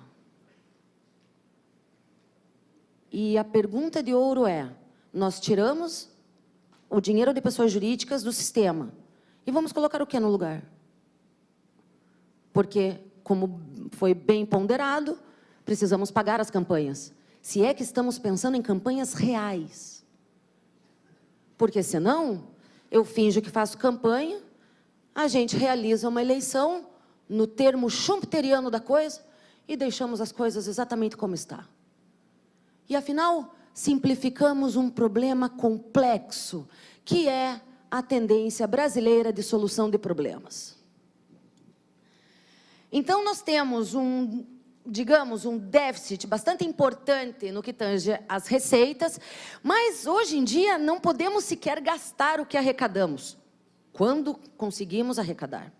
E a pergunta de ouro é, nós tiramos o dinheiro de pessoas jurídicas do sistema e vamos colocar o que no lugar? Porque, como foi bem ponderado, precisamos pagar as campanhas. Se é que estamos pensando em campanhas reais. Porque, senão, eu finjo que faço campanha, a gente realiza uma eleição no termo schumpeteriano da coisa e deixamos as coisas exatamente como está. E, afinal, simplificamos um problema complexo, que é a tendência brasileira de solução de problemas. Então, nós temos digamos, um déficit bastante importante no que tange às receitas, mas, hoje em dia, não podemos sequer gastar o que arrecadamos, quando conseguimos arrecadar.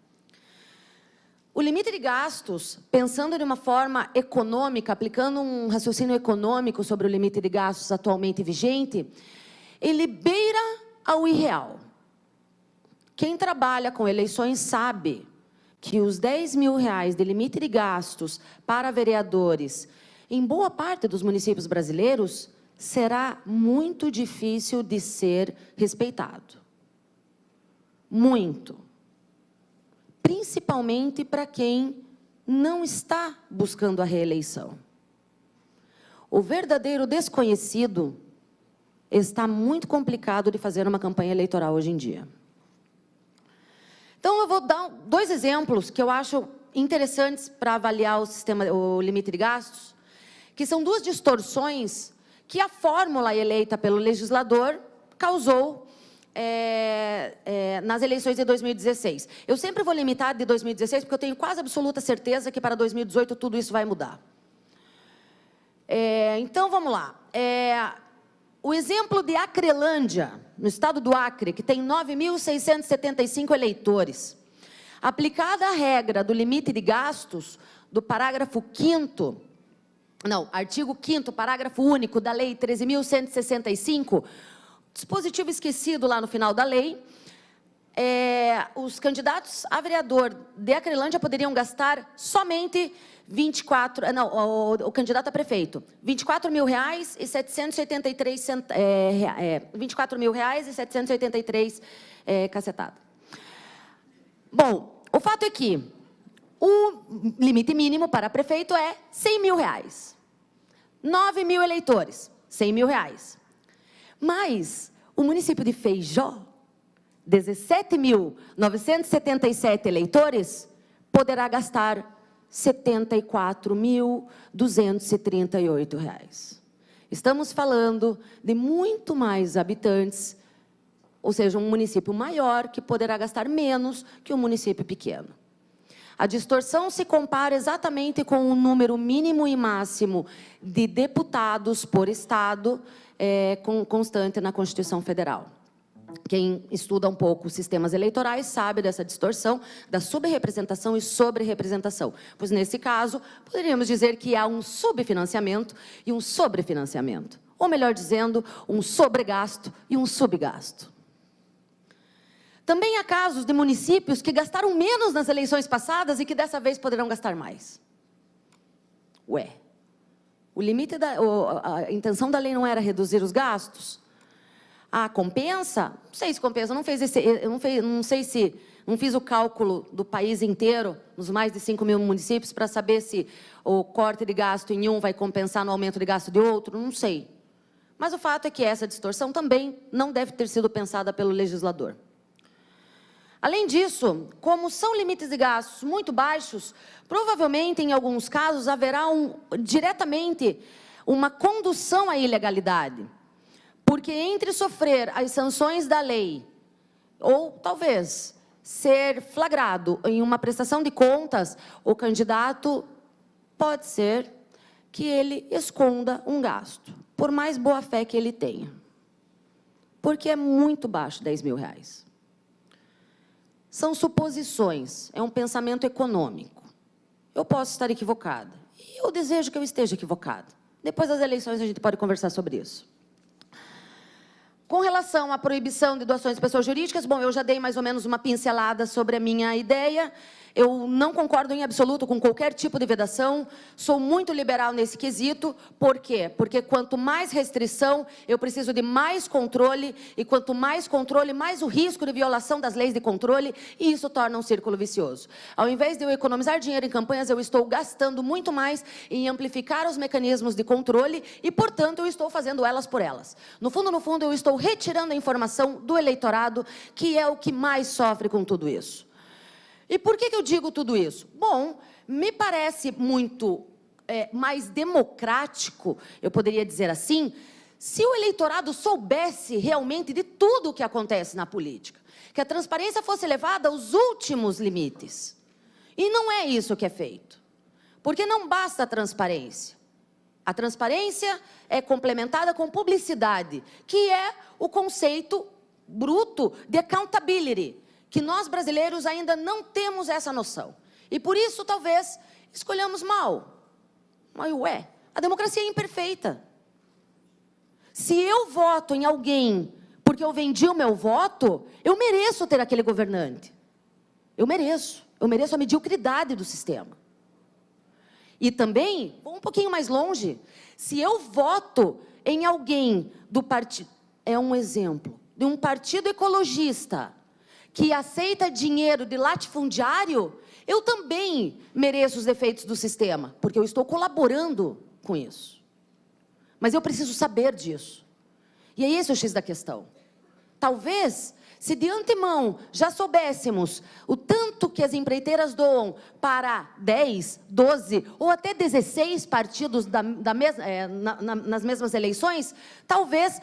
O limite de gastos, pensando de uma forma econômica, aplicando um raciocínio econômico sobre o limite de gastos atualmente vigente, ele beira ao irreal. Quem trabalha com eleições sabe que os R$10.000 de limite de gastos para vereadores, em boa parte dos municípios brasileiros, será muito difícil de ser respeitado. Muito. Principalmente para quem não está buscando a reeleição. O verdadeiro desconhecido está muito complicado de fazer uma campanha eleitoral hoje em dia. Então, eu vou dar 2 exemplos que eu acho interessantes para avaliar o limite de gastos, que são 2 distorções que a fórmula eleita pelo legislador causou nas eleições de 2016. Eu sempre vou limitar de 2016, porque eu tenho quase absoluta certeza que para 2018 tudo isso vai mudar. Então, vamos lá. O exemplo de Acrelândia, no estado do Acre, que tem 9.675 eleitores. Aplicada a regra do limite de gastos do parágrafo 5º, artigo 5º, parágrafo único da Lei 13.165, dispositivo esquecido lá no final da lei, os candidatos a vereador de Acrelândia poderiam gastar somente o candidato a prefeito, R$24.783 cacetada. Bom, o fato é que o limite mínimo para prefeito é R$100.000. 9.000 eleitores, R$100.000. Mas o município de Feijó, 17.977 eleitores, poderá gastar R$74.238. Estamos falando de muito mais habitantes, ou seja, um município maior que poderá gastar menos que um município pequeno. A distorção se compara exatamente com o número mínimo e máximo de deputados por estado, constante na Constituição Federal. Quem estuda um pouco os sistemas eleitorais sabe dessa distorção, da subrepresentação e sobre-representação. Pois, nesse caso, poderíamos dizer que há um subfinanciamento e um sobrefinanciamento. Ou, melhor dizendo, um sobregasto e um subgasto. Também há casos de municípios que gastaram menos nas eleições passadas e que dessa vez poderão gastar mais. Ué, o limite a intenção da lei não era reduzir os gastos? Compensa? Não sei se compensa, não fiz o cálculo do país inteiro, nos mais de 5.000 municípios, para saber se o corte de gasto em um vai compensar no aumento de gasto de outro, não sei. Mas o fato é que essa distorção também não deve ter sido pensada pelo legislador. Além disso, como são limites de gastos muito baixos, provavelmente, em alguns casos, haverá diretamente uma condução à ilegalidade. Porque entre sofrer as sanções da lei, ou talvez ser flagrado em uma prestação de contas, o candidato pode ser que ele esconda um gasto, por mais boa-fé que ele tenha. Porque é muito baixo, R$10.000. São suposições, é um pensamento econômico. Eu posso estar equivocada, e eu desejo que eu esteja equivocada. Depois das eleições a gente pode conversar sobre isso. Com relação à proibição de doações de pessoas jurídicas, bom, eu já dei mais ou menos uma pincelada sobre a minha ideia. Eu não concordo em absoluto com qualquer tipo de vedação, sou muito liberal nesse quesito. Por quê? Porque quanto mais restrição, eu preciso de mais controle, e quanto mais controle, mais o risco de violação das leis de controle, e isso torna um círculo vicioso. Ao invés de eu economizar dinheiro em campanhas, eu estou gastando muito mais em amplificar os mecanismos de controle e, portanto, eu estou fazendo elas por elas. No fundo, eu estou retirando a informação do eleitorado, que é o que mais sofre com tudo isso. E por que eu digo tudo isso? Bom, me parece muito mais democrático, eu poderia dizer assim, se o eleitorado soubesse realmente de tudo o que acontece na política, que a transparência fosse levada aos últimos limites. E não é isso que é feito, porque não basta a transparência. A transparência é complementada com publicidade, que é o conceito bruto de accountability, que nós brasileiros ainda não temos essa noção. E por isso, talvez, escolhamos mal. Mas, ué, a democracia é imperfeita. Se eu voto em alguém porque eu vendi o meu voto, eu mereço ter aquele governante. Eu mereço a mediocridade do sistema. E também, vou um pouquinho mais longe, se eu voto em alguém do partido, é um exemplo, de um partido ecologista, que aceita dinheiro de latifundiário, eu também mereço os defeitos do sistema, porque eu estou colaborando com isso. Mas eu preciso saber disso. E é esse o X da questão. Talvez, se de antemão já soubéssemos o tanto que as empreiteiras doam para 10, 12 ou até 16 partidos nas mesmas eleições, talvez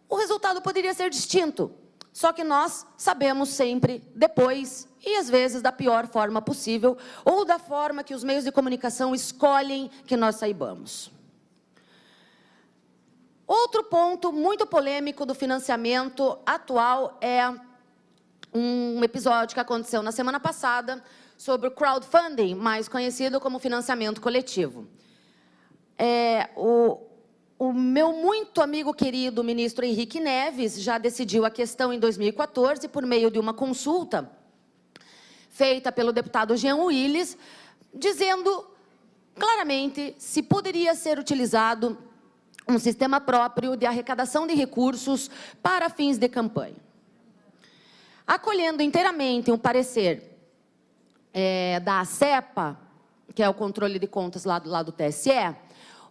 o resultado poderia ser distinto. Só que nós sabemos sempre depois, e às vezes da pior forma possível, ou da forma que os meios de comunicação escolhem que nós saibamos. Outro ponto muito polêmico do financiamento atual é um episódio que aconteceu na semana passada sobre o crowdfunding, mais conhecido como financiamento coletivo. O meu muito amigo querido ministro Henrique Neves já decidiu a questão em 2014 por meio de uma consulta feita pelo deputado Jean Willis, dizendo claramente se poderia ser utilizado um sistema próprio de arrecadação de recursos para fins de campanha. Acolhendo inteiramente um parecer da ACEPA, que é o controle de contas lá do TSE,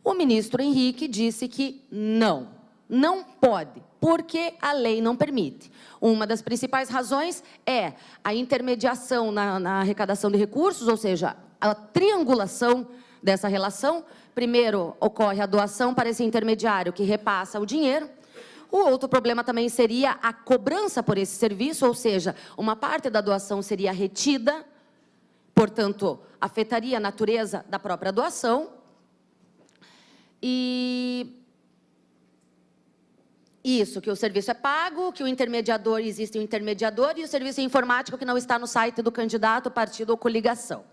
o ministro Henrique disse que não pode, porque a lei não permite. Uma das principais razões é a intermediação na arrecadação de recursos, ou seja, a triangulação dessa relação. Primeiro, ocorre a doação para esse intermediário que repassa o dinheiro. O outro problema também seria a cobrança por esse serviço, ou seja, uma parte da doação seria retida, portanto, afetaria a natureza da própria doação. E isso, que o serviço é pago, que o intermediador, existe um intermediador, e o serviço informático que não está no site do candidato, partido ou coligação.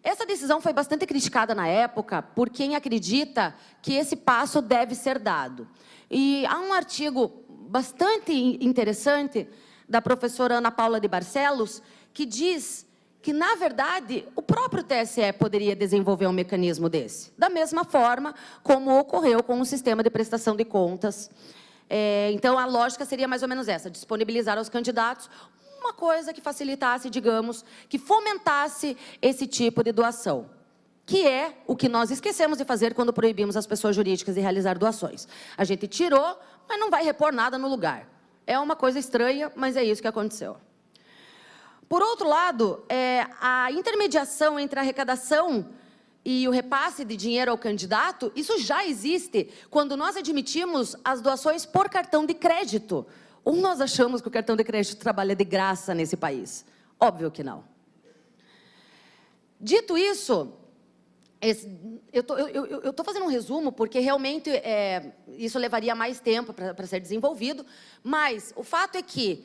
Essa decisão foi bastante criticada na época por quem acredita que esse passo deve ser dado. E há um artigo bastante interessante da professora Ana Paula de Barcelos, que diz que, na verdade, o próprio TSE poderia desenvolver um mecanismo desse, da mesma forma como ocorreu com o sistema de prestação de contas. Então, a lógica seria mais ou menos essa, disponibilizar aos candidatos uma coisa que facilitasse, digamos, que fomentasse esse tipo de doação, que é o que nós esquecemos de fazer quando proibimos as pessoas jurídicas de realizar doações. A gente tirou, mas não vai repor nada no lugar. É uma coisa estranha, mas é isso que aconteceu. Por outro lado, a intermediação entre a arrecadação e o repasse de dinheiro ao candidato, isso já existe quando nós admitimos as doações por cartão de crédito. Ou nós achamos que o cartão de crédito trabalha de graça nesse país? Óbvio que não. Dito isso, eu estou fazendo um resumo, porque realmente isso levaria mais tempo para ser desenvolvido, mas o fato é que,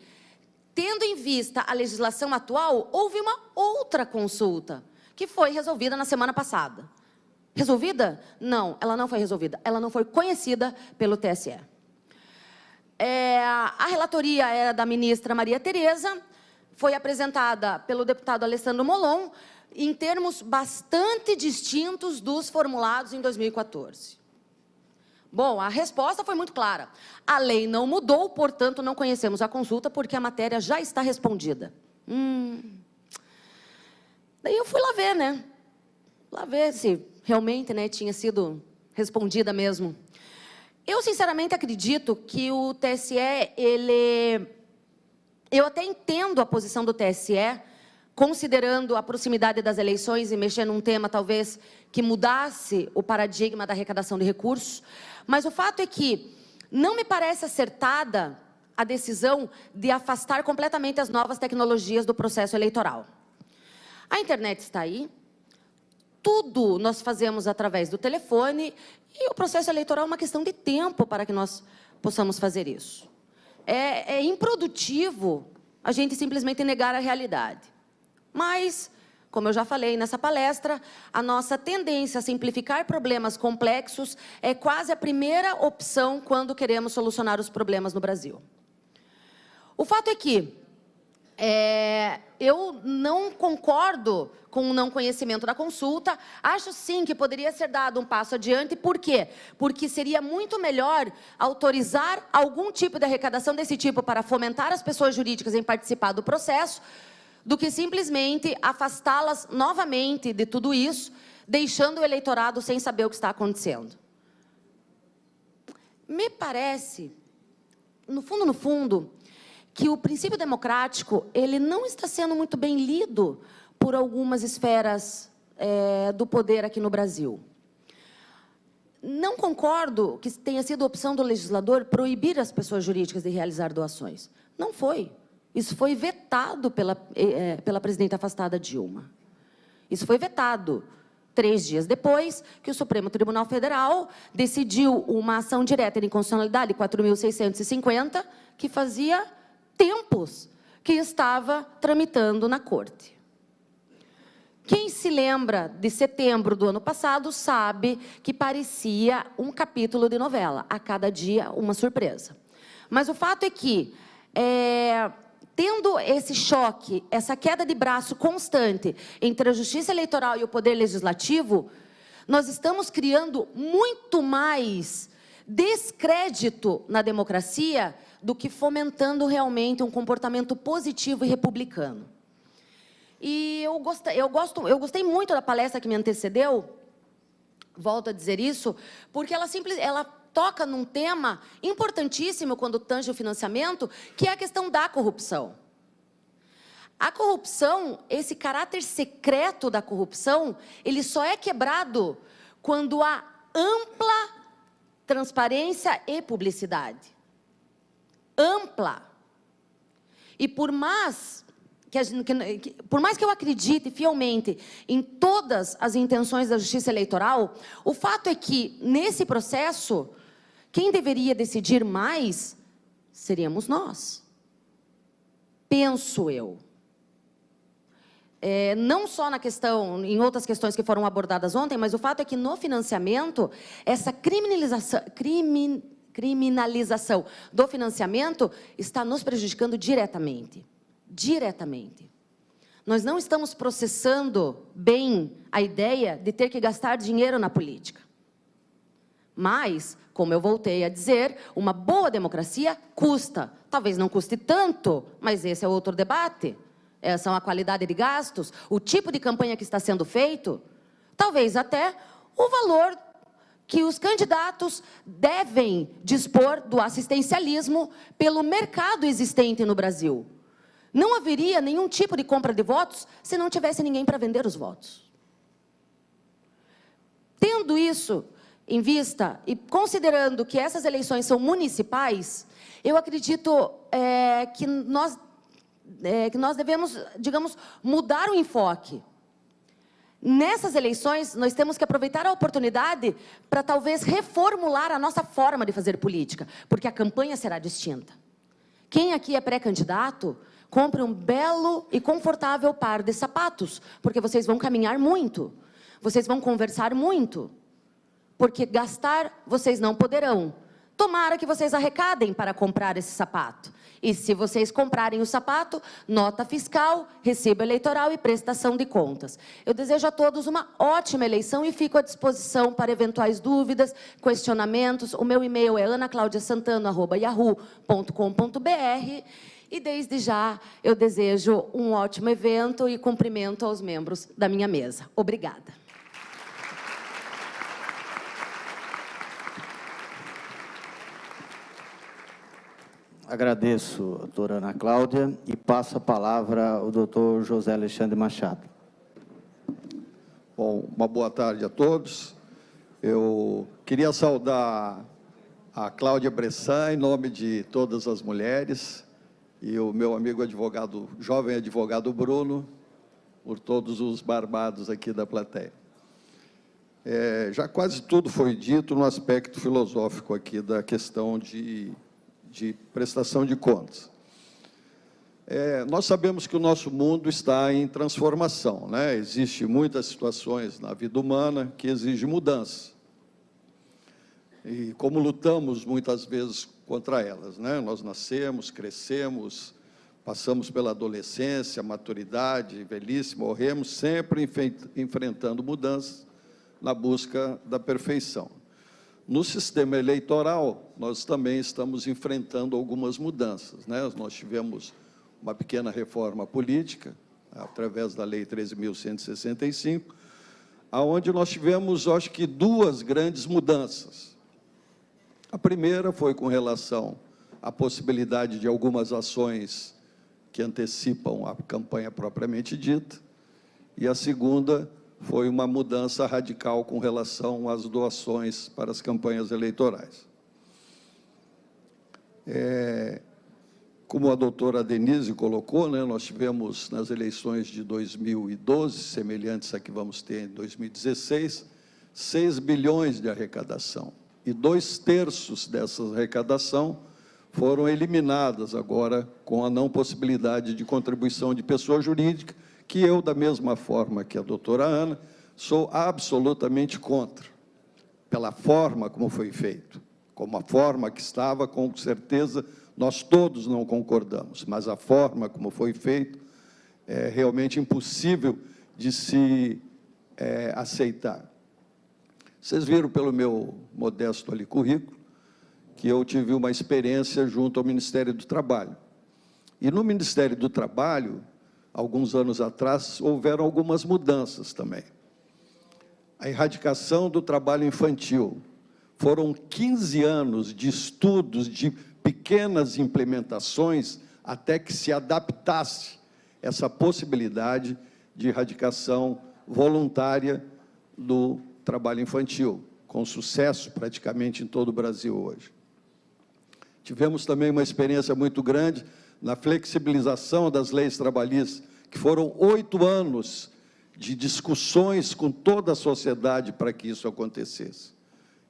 tendo em vista a legislação atual, houve uma outra consulta, que foi resolvida na semana passada. Resolvida? Não, ela não foi resolvida. Ela não foi conhecida pelo TSE. A relatoria era da ministra Maria Tereza, foi apresentada pelo deputado Alessandro Molon, em termos bastante distintos dos formulados em 2014. Bom, a resposta foi muito clara. A lei não mudou, portanto, não conhecemos a consulta, porque a matéria já está respondida. Daí eu fui lá ver, né? Lá ver se realmente, né, tinha sido respondida mesmo. Eu, sinceramente, acredito que o TSE, eu até entendo a posição do TSE, considerando a proximidade das eleições e mexer num tema, talvez, que mudasse o paradigma da arrecadação de recursos, mas o fato é que não me parece acertada a decisão de afastar completamente as novas tecnologias do processo eleitoral. A internet está aí, tudo nós fazemos através do telefone, e o processo eleitoral é uma questão de tempo para que nós possamos fazer isso. É improdutivo a gente simplesmente negar a realidade. Mas Como eu já falei nessa palestra, a nossa tendência a simplificar problemas complexos é quase a primeira opção quando queremos solucionar os problemas no Brasil. O fato é que eu não concordo com o não conhecimento da consulta. Acho, sim, que poderia ser dado um passo adiante. Por quê? Porque seria muito melhor autorizar algum tipo de arrecadação desse tipo para fomentar as pessoas jurídicas em participar do processo, do que simplesmente afastá-las novamente de tudo isso, deixando o eleitorado sem saber o que está acontecendo. Me parece, no fundo, que o princípio democrático ele não está sendo muito bem lido por algumas esferas do poder aqui no Brasil. Não concordo que tenha sido opção do legislador proibir as pessoas jurídicas de realizar doações. Não foi. Isso foi vetado pela presidenta afastada Dilma. Isso foi vetado 3 dias depois que o Supremo Tribunal Federal decidiu uma ação direta de inconstitucionalidade 4.650, que fazia tempos que estava tramitando na Corte. Quem se lembra de setembro do ano passado sabe que parecia um capítulo de novela, a cada dia uma surpresa. Mas o fato é que, tendo esse choque, essa queda de braço constante entre a Justiça Eleitoral e o Poder Legislativo, nós estamos criando muito mais descrédito na democracia do que fomentando realmente um comportamento positivo e republicano. E eu gostei muito da palestra que me antecedeu, volto a dizer isso, porque ela toca num tema importantíssimo quando tange o financiamento, que é a questão da corrupção. A corrupção, esse caráter secreto da corrupção, ele só é quebrado quando há ampla transparência e publicidade. Ampla. E por mais que eu acredite fielmente em todas as intenções da Justiça Eleitoral, o fato é que, nesse processo, quem deveria decidir mais seríamos nós. Penso eu. Não só na questão, em outras questões que foram abordadas ontem, mas o fato é que no financiamento, essa criminalização do financiamento está nos prejudicando diretamente. Diretamente. Nós não estamos processando bem a ideia de ter que gastar dinheiro na política. Mas, como eu voltei a dizer, uma boa democracia custa. Talvez não custe tanto, mas esse é outro debate. São a qualidade de gastos, o tipo de campanha que está sendo feito, talvez até o valor que os candidatos devem dispor do assistencialismo pelo mercado existente no Brasil. Não haveria nenhum tipo de compra de votos se não tivesse ninguém para vender os votos. Tendo isso em vista e considerando que essas eleições são municipais, eu acredito que nós devemos, digamos, mudar o enfoque. Nessas eleições, nós temos que aproveitar a oportunidade para talvez reformular a nossa forma de fazer política, porque a campanha será distinta. Quem aqui é pré-candidato, compre um belo e confortável par de sapatos, porque vocês vão caminhar muito, vocês vão conversar muito, porque gastar vocês não poderão. Tomara que vocês arrecadem para comprar esse sapato. E se vocês comprarem o sapato, nota fiscal, recibo eleitoral e prestação de contas. Eu desejo a todos uma ótima eleição e fico à disposição para eventuais dúvidas, questionamentos. O meu e-mail é anaclaudiasantano@yahoo.com.br. E desde já eu desejo um ótimo evento e cumprimento aos membros da minha mesa. Obrigada. Agradeço, doutora Ana Cláudia, e passo a palavra ao doutor José Alexandre Machado. Bom, uma boa tarde a todos. Eu queria saudar a Cláudia Bressan, em nome de todas as mulheres, e o meu amigo advogado, jovem advogado Bruno, por todos os barbados aqui da plateia. Já quase tudo foi dito no aspecto filosófico aqui da questão de prestação de contas. Nós sabemos que o nosso mundo está em transformação, né? Existem muitas situações na vida humana que exigem mudança. E como lutamos muitas vezes contra elas, né? Nós nascemos, crescemos, passamos pela adolescência, maturidade, velhice, morremos, sempre enfrentando mudanças na busca da perfeição. No sistema eleitoral, nós também estamos enfrentando algumas mudanças, né? Nós tivemos uma pequena reforma política, através da Lei 13.165, onde nós tivemos, acho que, duas grandes mudanças. A primeira foi com relação à possibilidade de algumas ações que antecipam a campanha propriamente dita, e a segunda foi uma mudança radical com relação às doações para as campanhas eleitorais. Como a doutora Denise colocou, né, nós tivemos nas eleições de 2012, semelhantes a que vamos ter em 2016, 6 bilhões de arrecadação. E 2/3 dessa arrecadação foram eliminadas agora com a não possibilidade de contribuição de pessoa jurídica, que eu, da mesma forma que a doutora Ana, sou absolutamente contra, pela forma como foi feito. Como a forma que estava, com certeza, nós todos não concordamos, mas a forma como foi feito é realmente impossível de se aceitar. Vocês viram pelo meu modesto ali currículo que eu tive uma experiência junto ao Ministério do Trabalho. E no Ministério do Trabalho, alguns anos atrás, houveram algumas mudanças também. A erradicação do trabalho infantil. Foram 15 anos de estudos, de pequenas implementações, até que se adaptasse essa possibilidade de erradicação voluntária do trabalho infantil, com sucesso praticamente em todo o Brasil hoje. Tivemos também uma experiência muito grande na flexibilização das leis trabalhistas, que foram 8 anos de discussões com toda a sociedade para que isso acontecesse.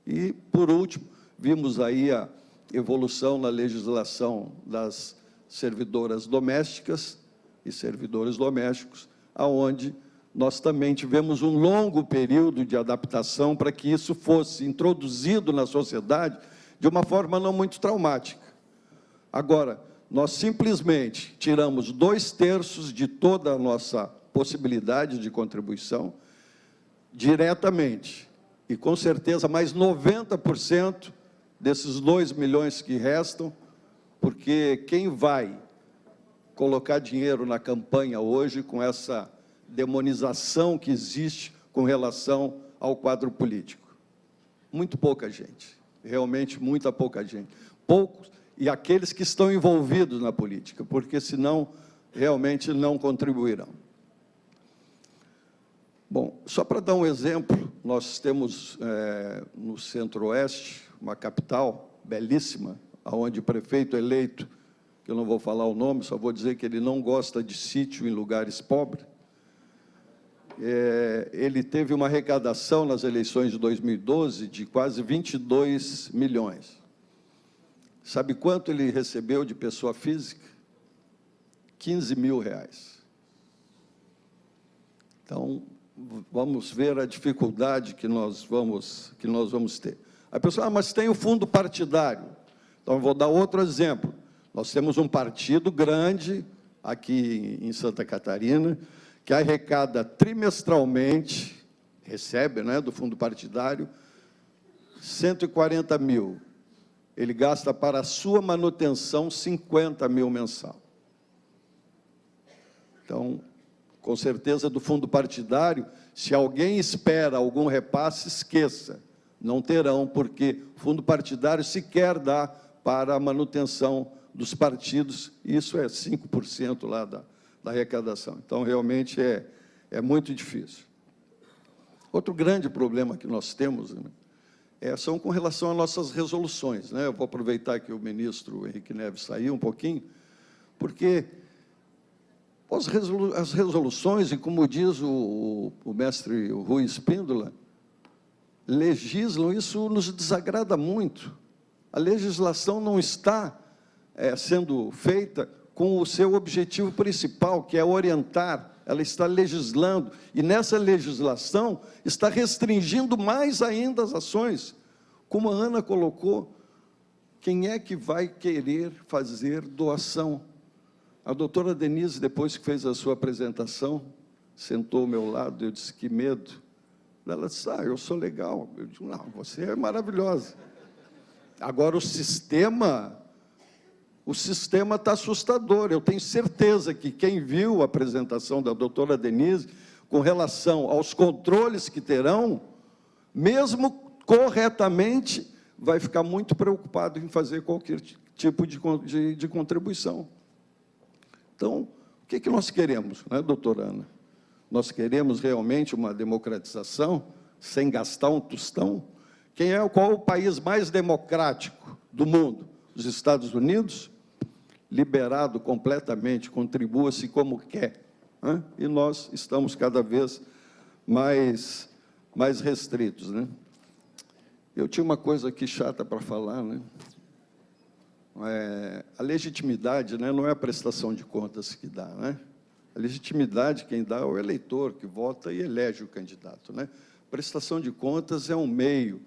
E, por último, vimos aí a evolução na legislação das servidoras domésticas e servidores domésticos, aonde nós também tivemos um longo período de adaptação para que isso fosse introduzido na sociedade de uma forma não muito traumática. Agora, nós simplesmente tiramos 2/3 de toda a nossa possibilidade de contribuição diretamente, e com certeza mais 90% desses 2 milhões que restam, porque quem vai colocar dinheiro na campanha hoje com essa demonização que existe com relação ao quadro político? Muito pouca gente, realmente muita pouca gente. Poucos, e aqueles que estão envolvidos na política, porque senão realmente não contribuirão. Bom, só para dar um exemplo, nós temos no Centro-Oeste uma capital belíssima, onde o prefeito eleito, que eu não vou falar o nome, só vou dizer que ele não gosta de sítio em lugares pobres. Ele teve uma arrecadação nas eleições de 2012 de quase 22 milhões. Sabe quanto ele recebeu de pessoa física? 15 mil reais. Então, vamos ver a dificuldade que nós vamos ter. A pessoa, mas tem o fundo partidário. Então, eu vou dar outro exemplo. Nós temos um partido grande aqui em Santa Catarina, que arrecada trimestralmente, recebe, né, do fundo partidário, 140 mil. Ele gasta para a sua manutenção 50 mil mensal. Então, com certeza, do fundo partidário, se alguém espera algum repasse, esqueça. Não terão, porque o fundo partidário sequer dá para a manutenção dos partidos, isso é 5% lá da arrecadação. Então, realmente, é muito difícil. Outro grande problema que nós temos, né, são com relação às nossas resoluções, né? Eu vou aproveitar que o ministro Henrique Neves saiu um pouquinho, porque as resoluções, e como diz o mestre Rui Espíndola, legislam, isso nos desagrada muito. A legislação não está sendo feita com o seu objetivo principal, que é orientar. Ela está legislando, e nessa legislação está restringindo mais ainda as ações. Como a Ana colocou, quem é que vai querer fazer doação? A doutora Denise, depois que fez a sua apresentação, sentou ao meu lado, eu disse, que medo. Ela disse, eu sou legal. Eu disse, não, você é maravilhosa. Agora, o sistema está assustador. Eu tenho certeza que quem viu a apresentação da doutora Denise, com relação aos controles que terão, mesmo corretamente, vai ficar muito preocupado em fazer qualquer tipo de contribuição. Então, o que nós queremos, né, doutora Ana? Nós queremos realmente uma democratização, sem gastar um tostão? Qual é o país mais democrático do mundo? Os Estados Unidos? Liberado completamente, contribua-se como quer. Né? E nós estamos cada vez mais restritos. Né? Eu tinha uma coisa aqui chata para falar, né? A legitimidade, né, não é a prestação de contas que dá, né? A legitimidade quem dá é o eleitor, que vota e elege o candidato, né? Prestação de contas é um meio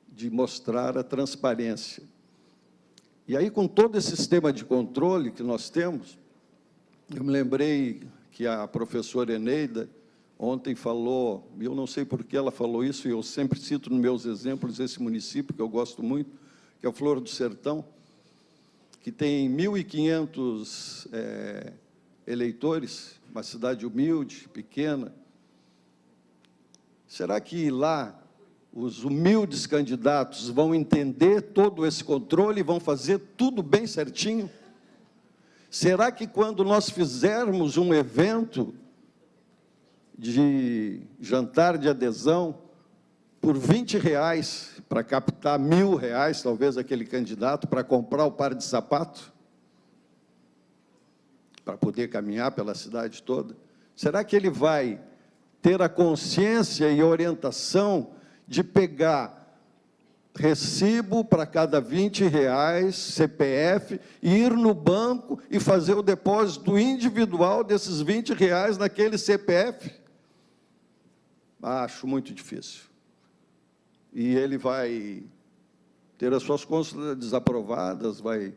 de mostrar a transparência. E aí, com todo esse sistema de controle que nós temos, eu me lembrei que a professora Eneida ontem falou, e eu não sei por que ela falou isso, e eu sempre cito nos meus exemplos esse município, que eu gosto muito, que é o Flor do Sertão, que tem 1.500 eleitores, uma cidade humilde, pequena. Será que lá os humildes candidatos vão entender todo esse controle e vão fazer tudo bem certinho? Será que quando nós fizermos um evento de jantar de adesão por R$20, para captar R$1.000, talvez, aquele candidato, para comprar o par de sapato, para poder caminhar pela cidade toda, será que ele vai ter a consciência e a orientação de pegar recibo para cada R$20, CPF, e ir no banco e fazer o depósito individual desses R$20 naquele CPF? Acho muito difícil. E ele vai ter as suas contas desaprovadas, vai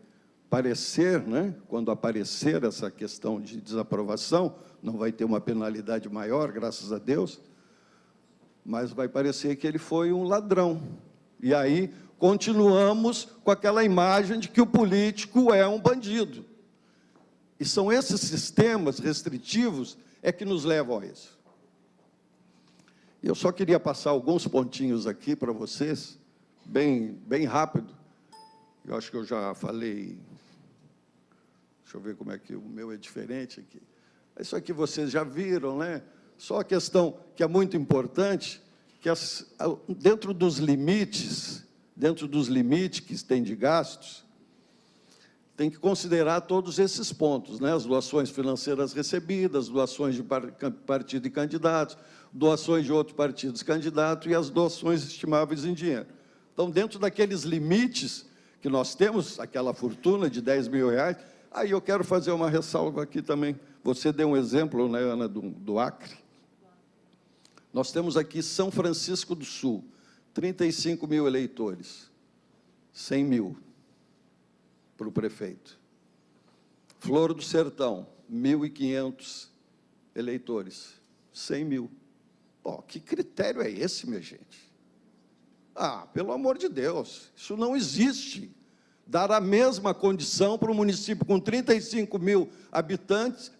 parecer, né, quando aparecer essa questão de desaprovação, não vai ter uma penalidade maior, graças a Deus, mas vai parecer que ele foi um ladrão. E aí continuamos com aquela imagem de que o político é um bandido. E são esses sistemas restritivos que nos levam a isso. Eu só queria passar alguns pontinhos aqui para vocês, bem rápido. Eu acho que eu já falei. Deixa eu ver como é que o meu é diferente aqui. Isso aqui vocês já viram, né? Só a questão que é muito importante, que dentro dos limites que tem de gastos, tem que considerar todos esses pontos, né? As doações financeiras recebidas, doações de partido e candidatos, doações de outros partidos candidatos e as doações estimáveis em dinheiro. Então, dentro daqueles limites que nós temos, aquela fortuna de R$10.000, aí eu quero fazer uma ressalva aqui também. Você deu um exemplo, né, Ana, do Acre. Nós temos aqui São Francisco do Sul, 35.000 eleitores, 100.000 para o prefeito. Flor do Sertão, 1.500 eleitores, 100.000. Pô, que critério é esse, minha gente? Pelo amor de Deus, isso não existe. Dar a mesma condição para um município com 35.000 habitantes,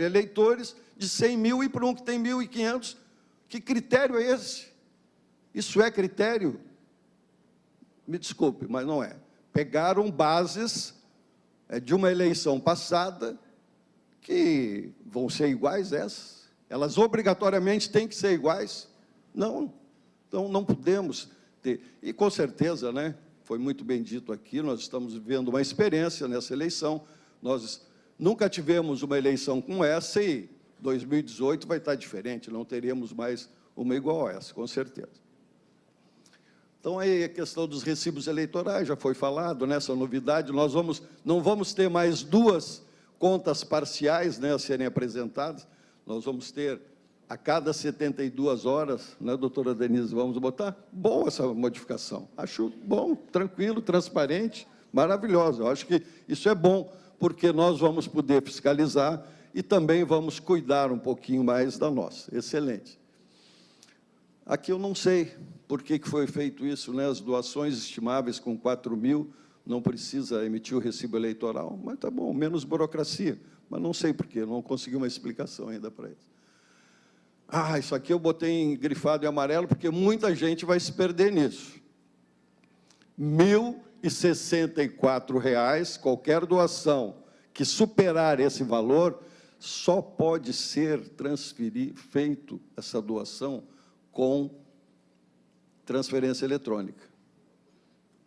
eleitores, de 100.000 e para um que tem 1.500. Que critério é esse? Isso é critério? Me desculpe, mas não é. Pegaram bases de uma eleição passada que vão ser iguais essas. Elas obrigatoriamente têm que ser iguais? Não. Então, não podemos ter. E, com certeza, né, foi muito bem dito aqui, nós estamos vivendo uma experiência nessa eleição. Nós nunca tivemos uma eleição como essa e 2018 vai estar diferente, não teremos mais uma igual a essa, com certeza. Então, aí a questão dos recibos eleitorais, já foi falado, nessa novidade, nós não vamos ter mais 2 contas parciais, né, a serem apresentadas, nós vamos ter a cada 72 horas, né, doutora Denise, vamos botar? Boa essa modificação, acho bom, tranquilo, transparente, maravilhoso, eu acho que isso é bom, porque nós vamos poder fiscalizar e também vamos cuidar um pouquinho mais da nossa, excelente. Aqui eu não sei por que foi feito isso, né? As doações estimáveis com 4 mil, não precisa emitir o recibo eleitoral, mas tá bom, menos burocracia, mas não sei por quê, não consegui uma explicação ainda para isso. Ah, isso aqui eu botei grifado em amarelo, porque muita gente vai se perder nisso. R$ 1.064, qualquer doação que superar esse valor, só pode ser feito essa doação com transferência eletrônica.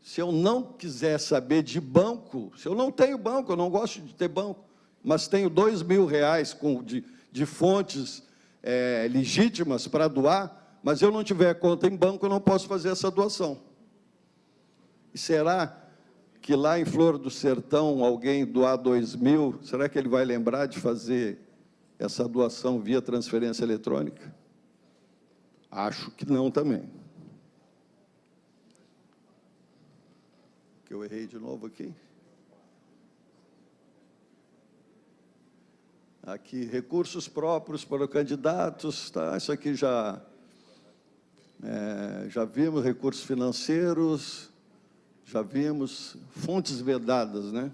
Se eu não quiser saber de banco, se eu não tenho banco, eu não gosto de ter banco, mas tenho R$ 2.000 de fontes legítimas para doar, mas eu não tiver conta em banco, eu não posso fazer essa doação. E será que lá em Flor do Sertão, alguém doar 2.000, será que ele vai lembrar de fazer essa doação via transferência eletrônica? Acho que não também. Que eu errei de novo aqui. Aqui, recursos próprios para candidatos, tá? Isso aqui já vimos, recursos financeiros, já vimos, fontes vedadas, né?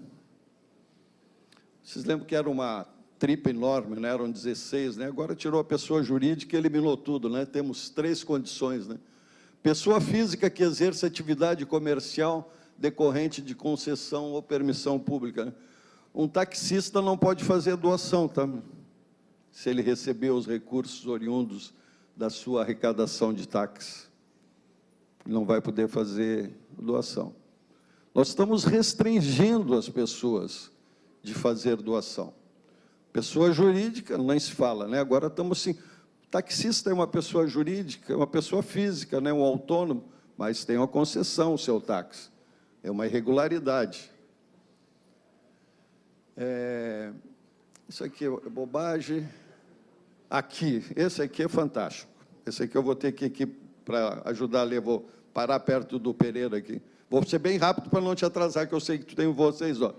Vocês lembram que era uma tripa enorme, né? Eram 16, né? Agora tirou a pessoa jurídica e eliminou tudo, né? Temos 3 condições, né? Pessoa física que exerce atividade comercial decorrente de concessão ou permissão pública, né? Um taxista não pode fazer doação, tá? Se ele receber os recursos oriundos da sua arrecadação de táxi, não vai poder fazer doação. Nós estamos restringindo as pessoas de fazer doação. Pessoa jurídica, nem se fala, né? Agora estamos assim, taxista é uma pessoa jurídica, é uma pessoa física, né? Um autônomo, mas tem uma concessão o seu táxi. É uma irregularidade. Isso aqui é bobagem. Aqui, esse aqui é fantástico. Esse aqui eu vou ter que aqui para ajudar a ler, vou parar perto do Pereira aqui. Vou ser bem rápido para não te atrasar, que eu sei que tu tem vocês, ó.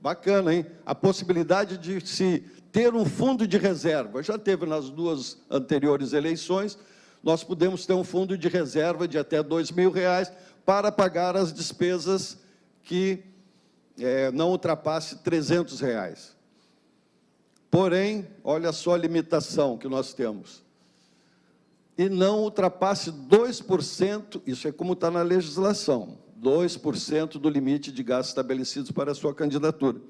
Bacana, hein? A possibilidade de se ter um fundo de reserva. Já teve nas 2 anteriores eleições, nós podemos ter um fundo de reserva de até R$ 2.000 para pagar as despesas que não ultrapasse R$ 300. Porém, olha só a limitação que nós temos. E não ultrapasse 2%, isso é como está na legislação, 2% do limite de gastos estabelecidos para a sua candidatura.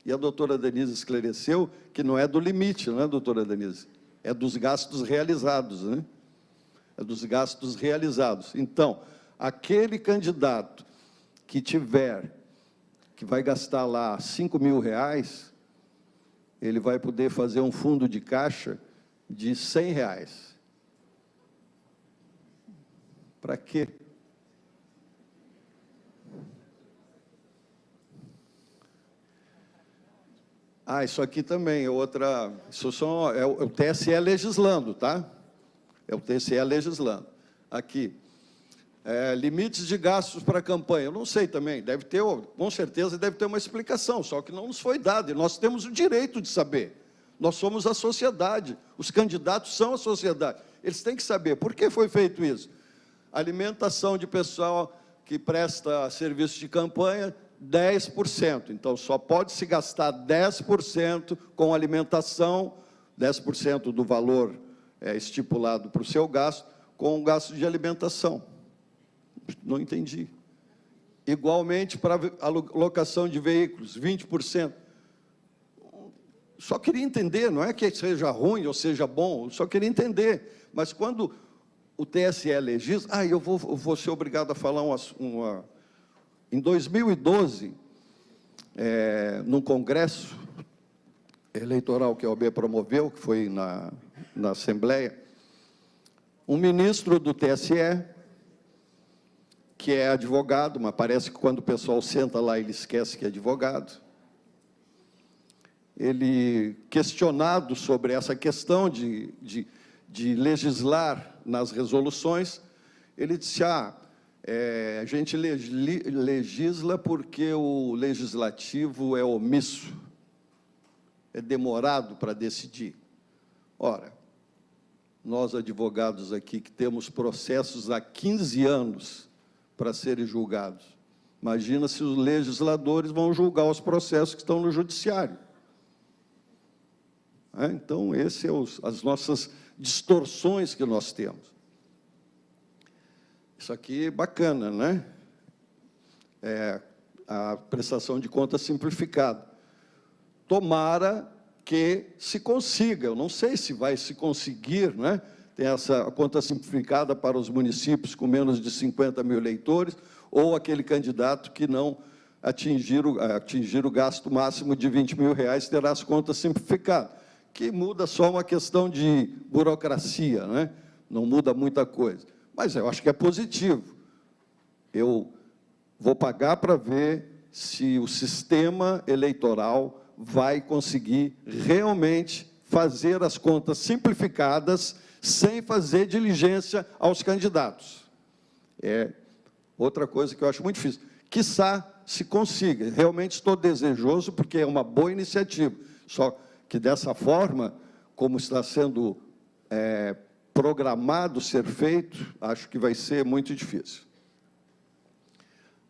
E a doutora Denise esclareceu que não é do limite, não é, doutora Denise? É dos gastos realizados, né? É dos gastos realizados. Então, aquele candidato que vai gastar lá R$ 5.000, ele vai poder fazer um fundo de caixa de R$ 100. Para quê? Ah, isso aqui também é outra... Isso é o TSE legislando, tá? É o TSE legislando. Aqui. Limites de gastos para a campanha. Eu não sei também, deve ter, com certeza deve ter uma explicação, só que não nos foi dada, e nós temos o direito de saber. Nós somos a sociedade, os candidatos são a sociedade. Eles têm que saber por que foi feito isso. Alimentação de pessoal que presta serviço de campanha, 10%. Então, só pode se gastar 10% com alimentação, 10% do valor estipulado para o seu gasto, com o gasto de alimentação. Não entendi. Igualmente, para a locação de veículos, 20%. Só queria entender, não é que seja ruim ou seja bom, só queria entender. Mas quando o TSE legisla... eu vou ser obrigado a falar Em 2012, num congresso eleitoral que a OAB promoveu, que foi na Assembleia, um ministro do TSE que é advogado, mas parece que quando o pessoal senta lá, ele esquece que é advogado. Ele, questionado sobre essa questão de legislar nas resoluções, ele disse, a gente legisla porque o legislativo é omisso, é demorado para decidir. Ora, nós advogados aqui que temos processos há 15 anos para serem julgados, imagina se os legisladores vão julgar os processos que estão no judiciário. Então, essas são as nossas distorções que nós temos. Isso aqui é bacana, né? A prestação de conta simplificada. Tomara que se consiga, eu não sei se vai se conseguir, né? Tem essa conta simplificada para os municípios com menos de 50 mil eleitores, ou aquele candidato que não atingir o gasto máximo de R$20 mil terá as contas simplificadas, que muda só uma questão de burocracia, né? Não muda muita coisa. Mas eu acho que é positivo. Eu vou pagar para ver se o sistema eleitoral vai conseguir realmente fazer as contas simplificadas sem fazer diligência aos candidatos. É outra coisa que eu acho muito difícil. Quiçá se consiga. Realmente estou desejoso, porque é uma boa iniciativa. Só que, dessa forma, como está sendo programado ser feito, acho que vai ser muito difícil.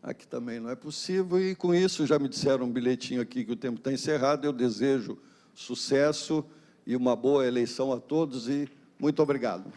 Aqui também não é possível, e com isso já me disseram um bilhetinho aqui que o tempo está encerrado. Eu desejo sucesso e uma boa eleição a todos, e muito obrigado.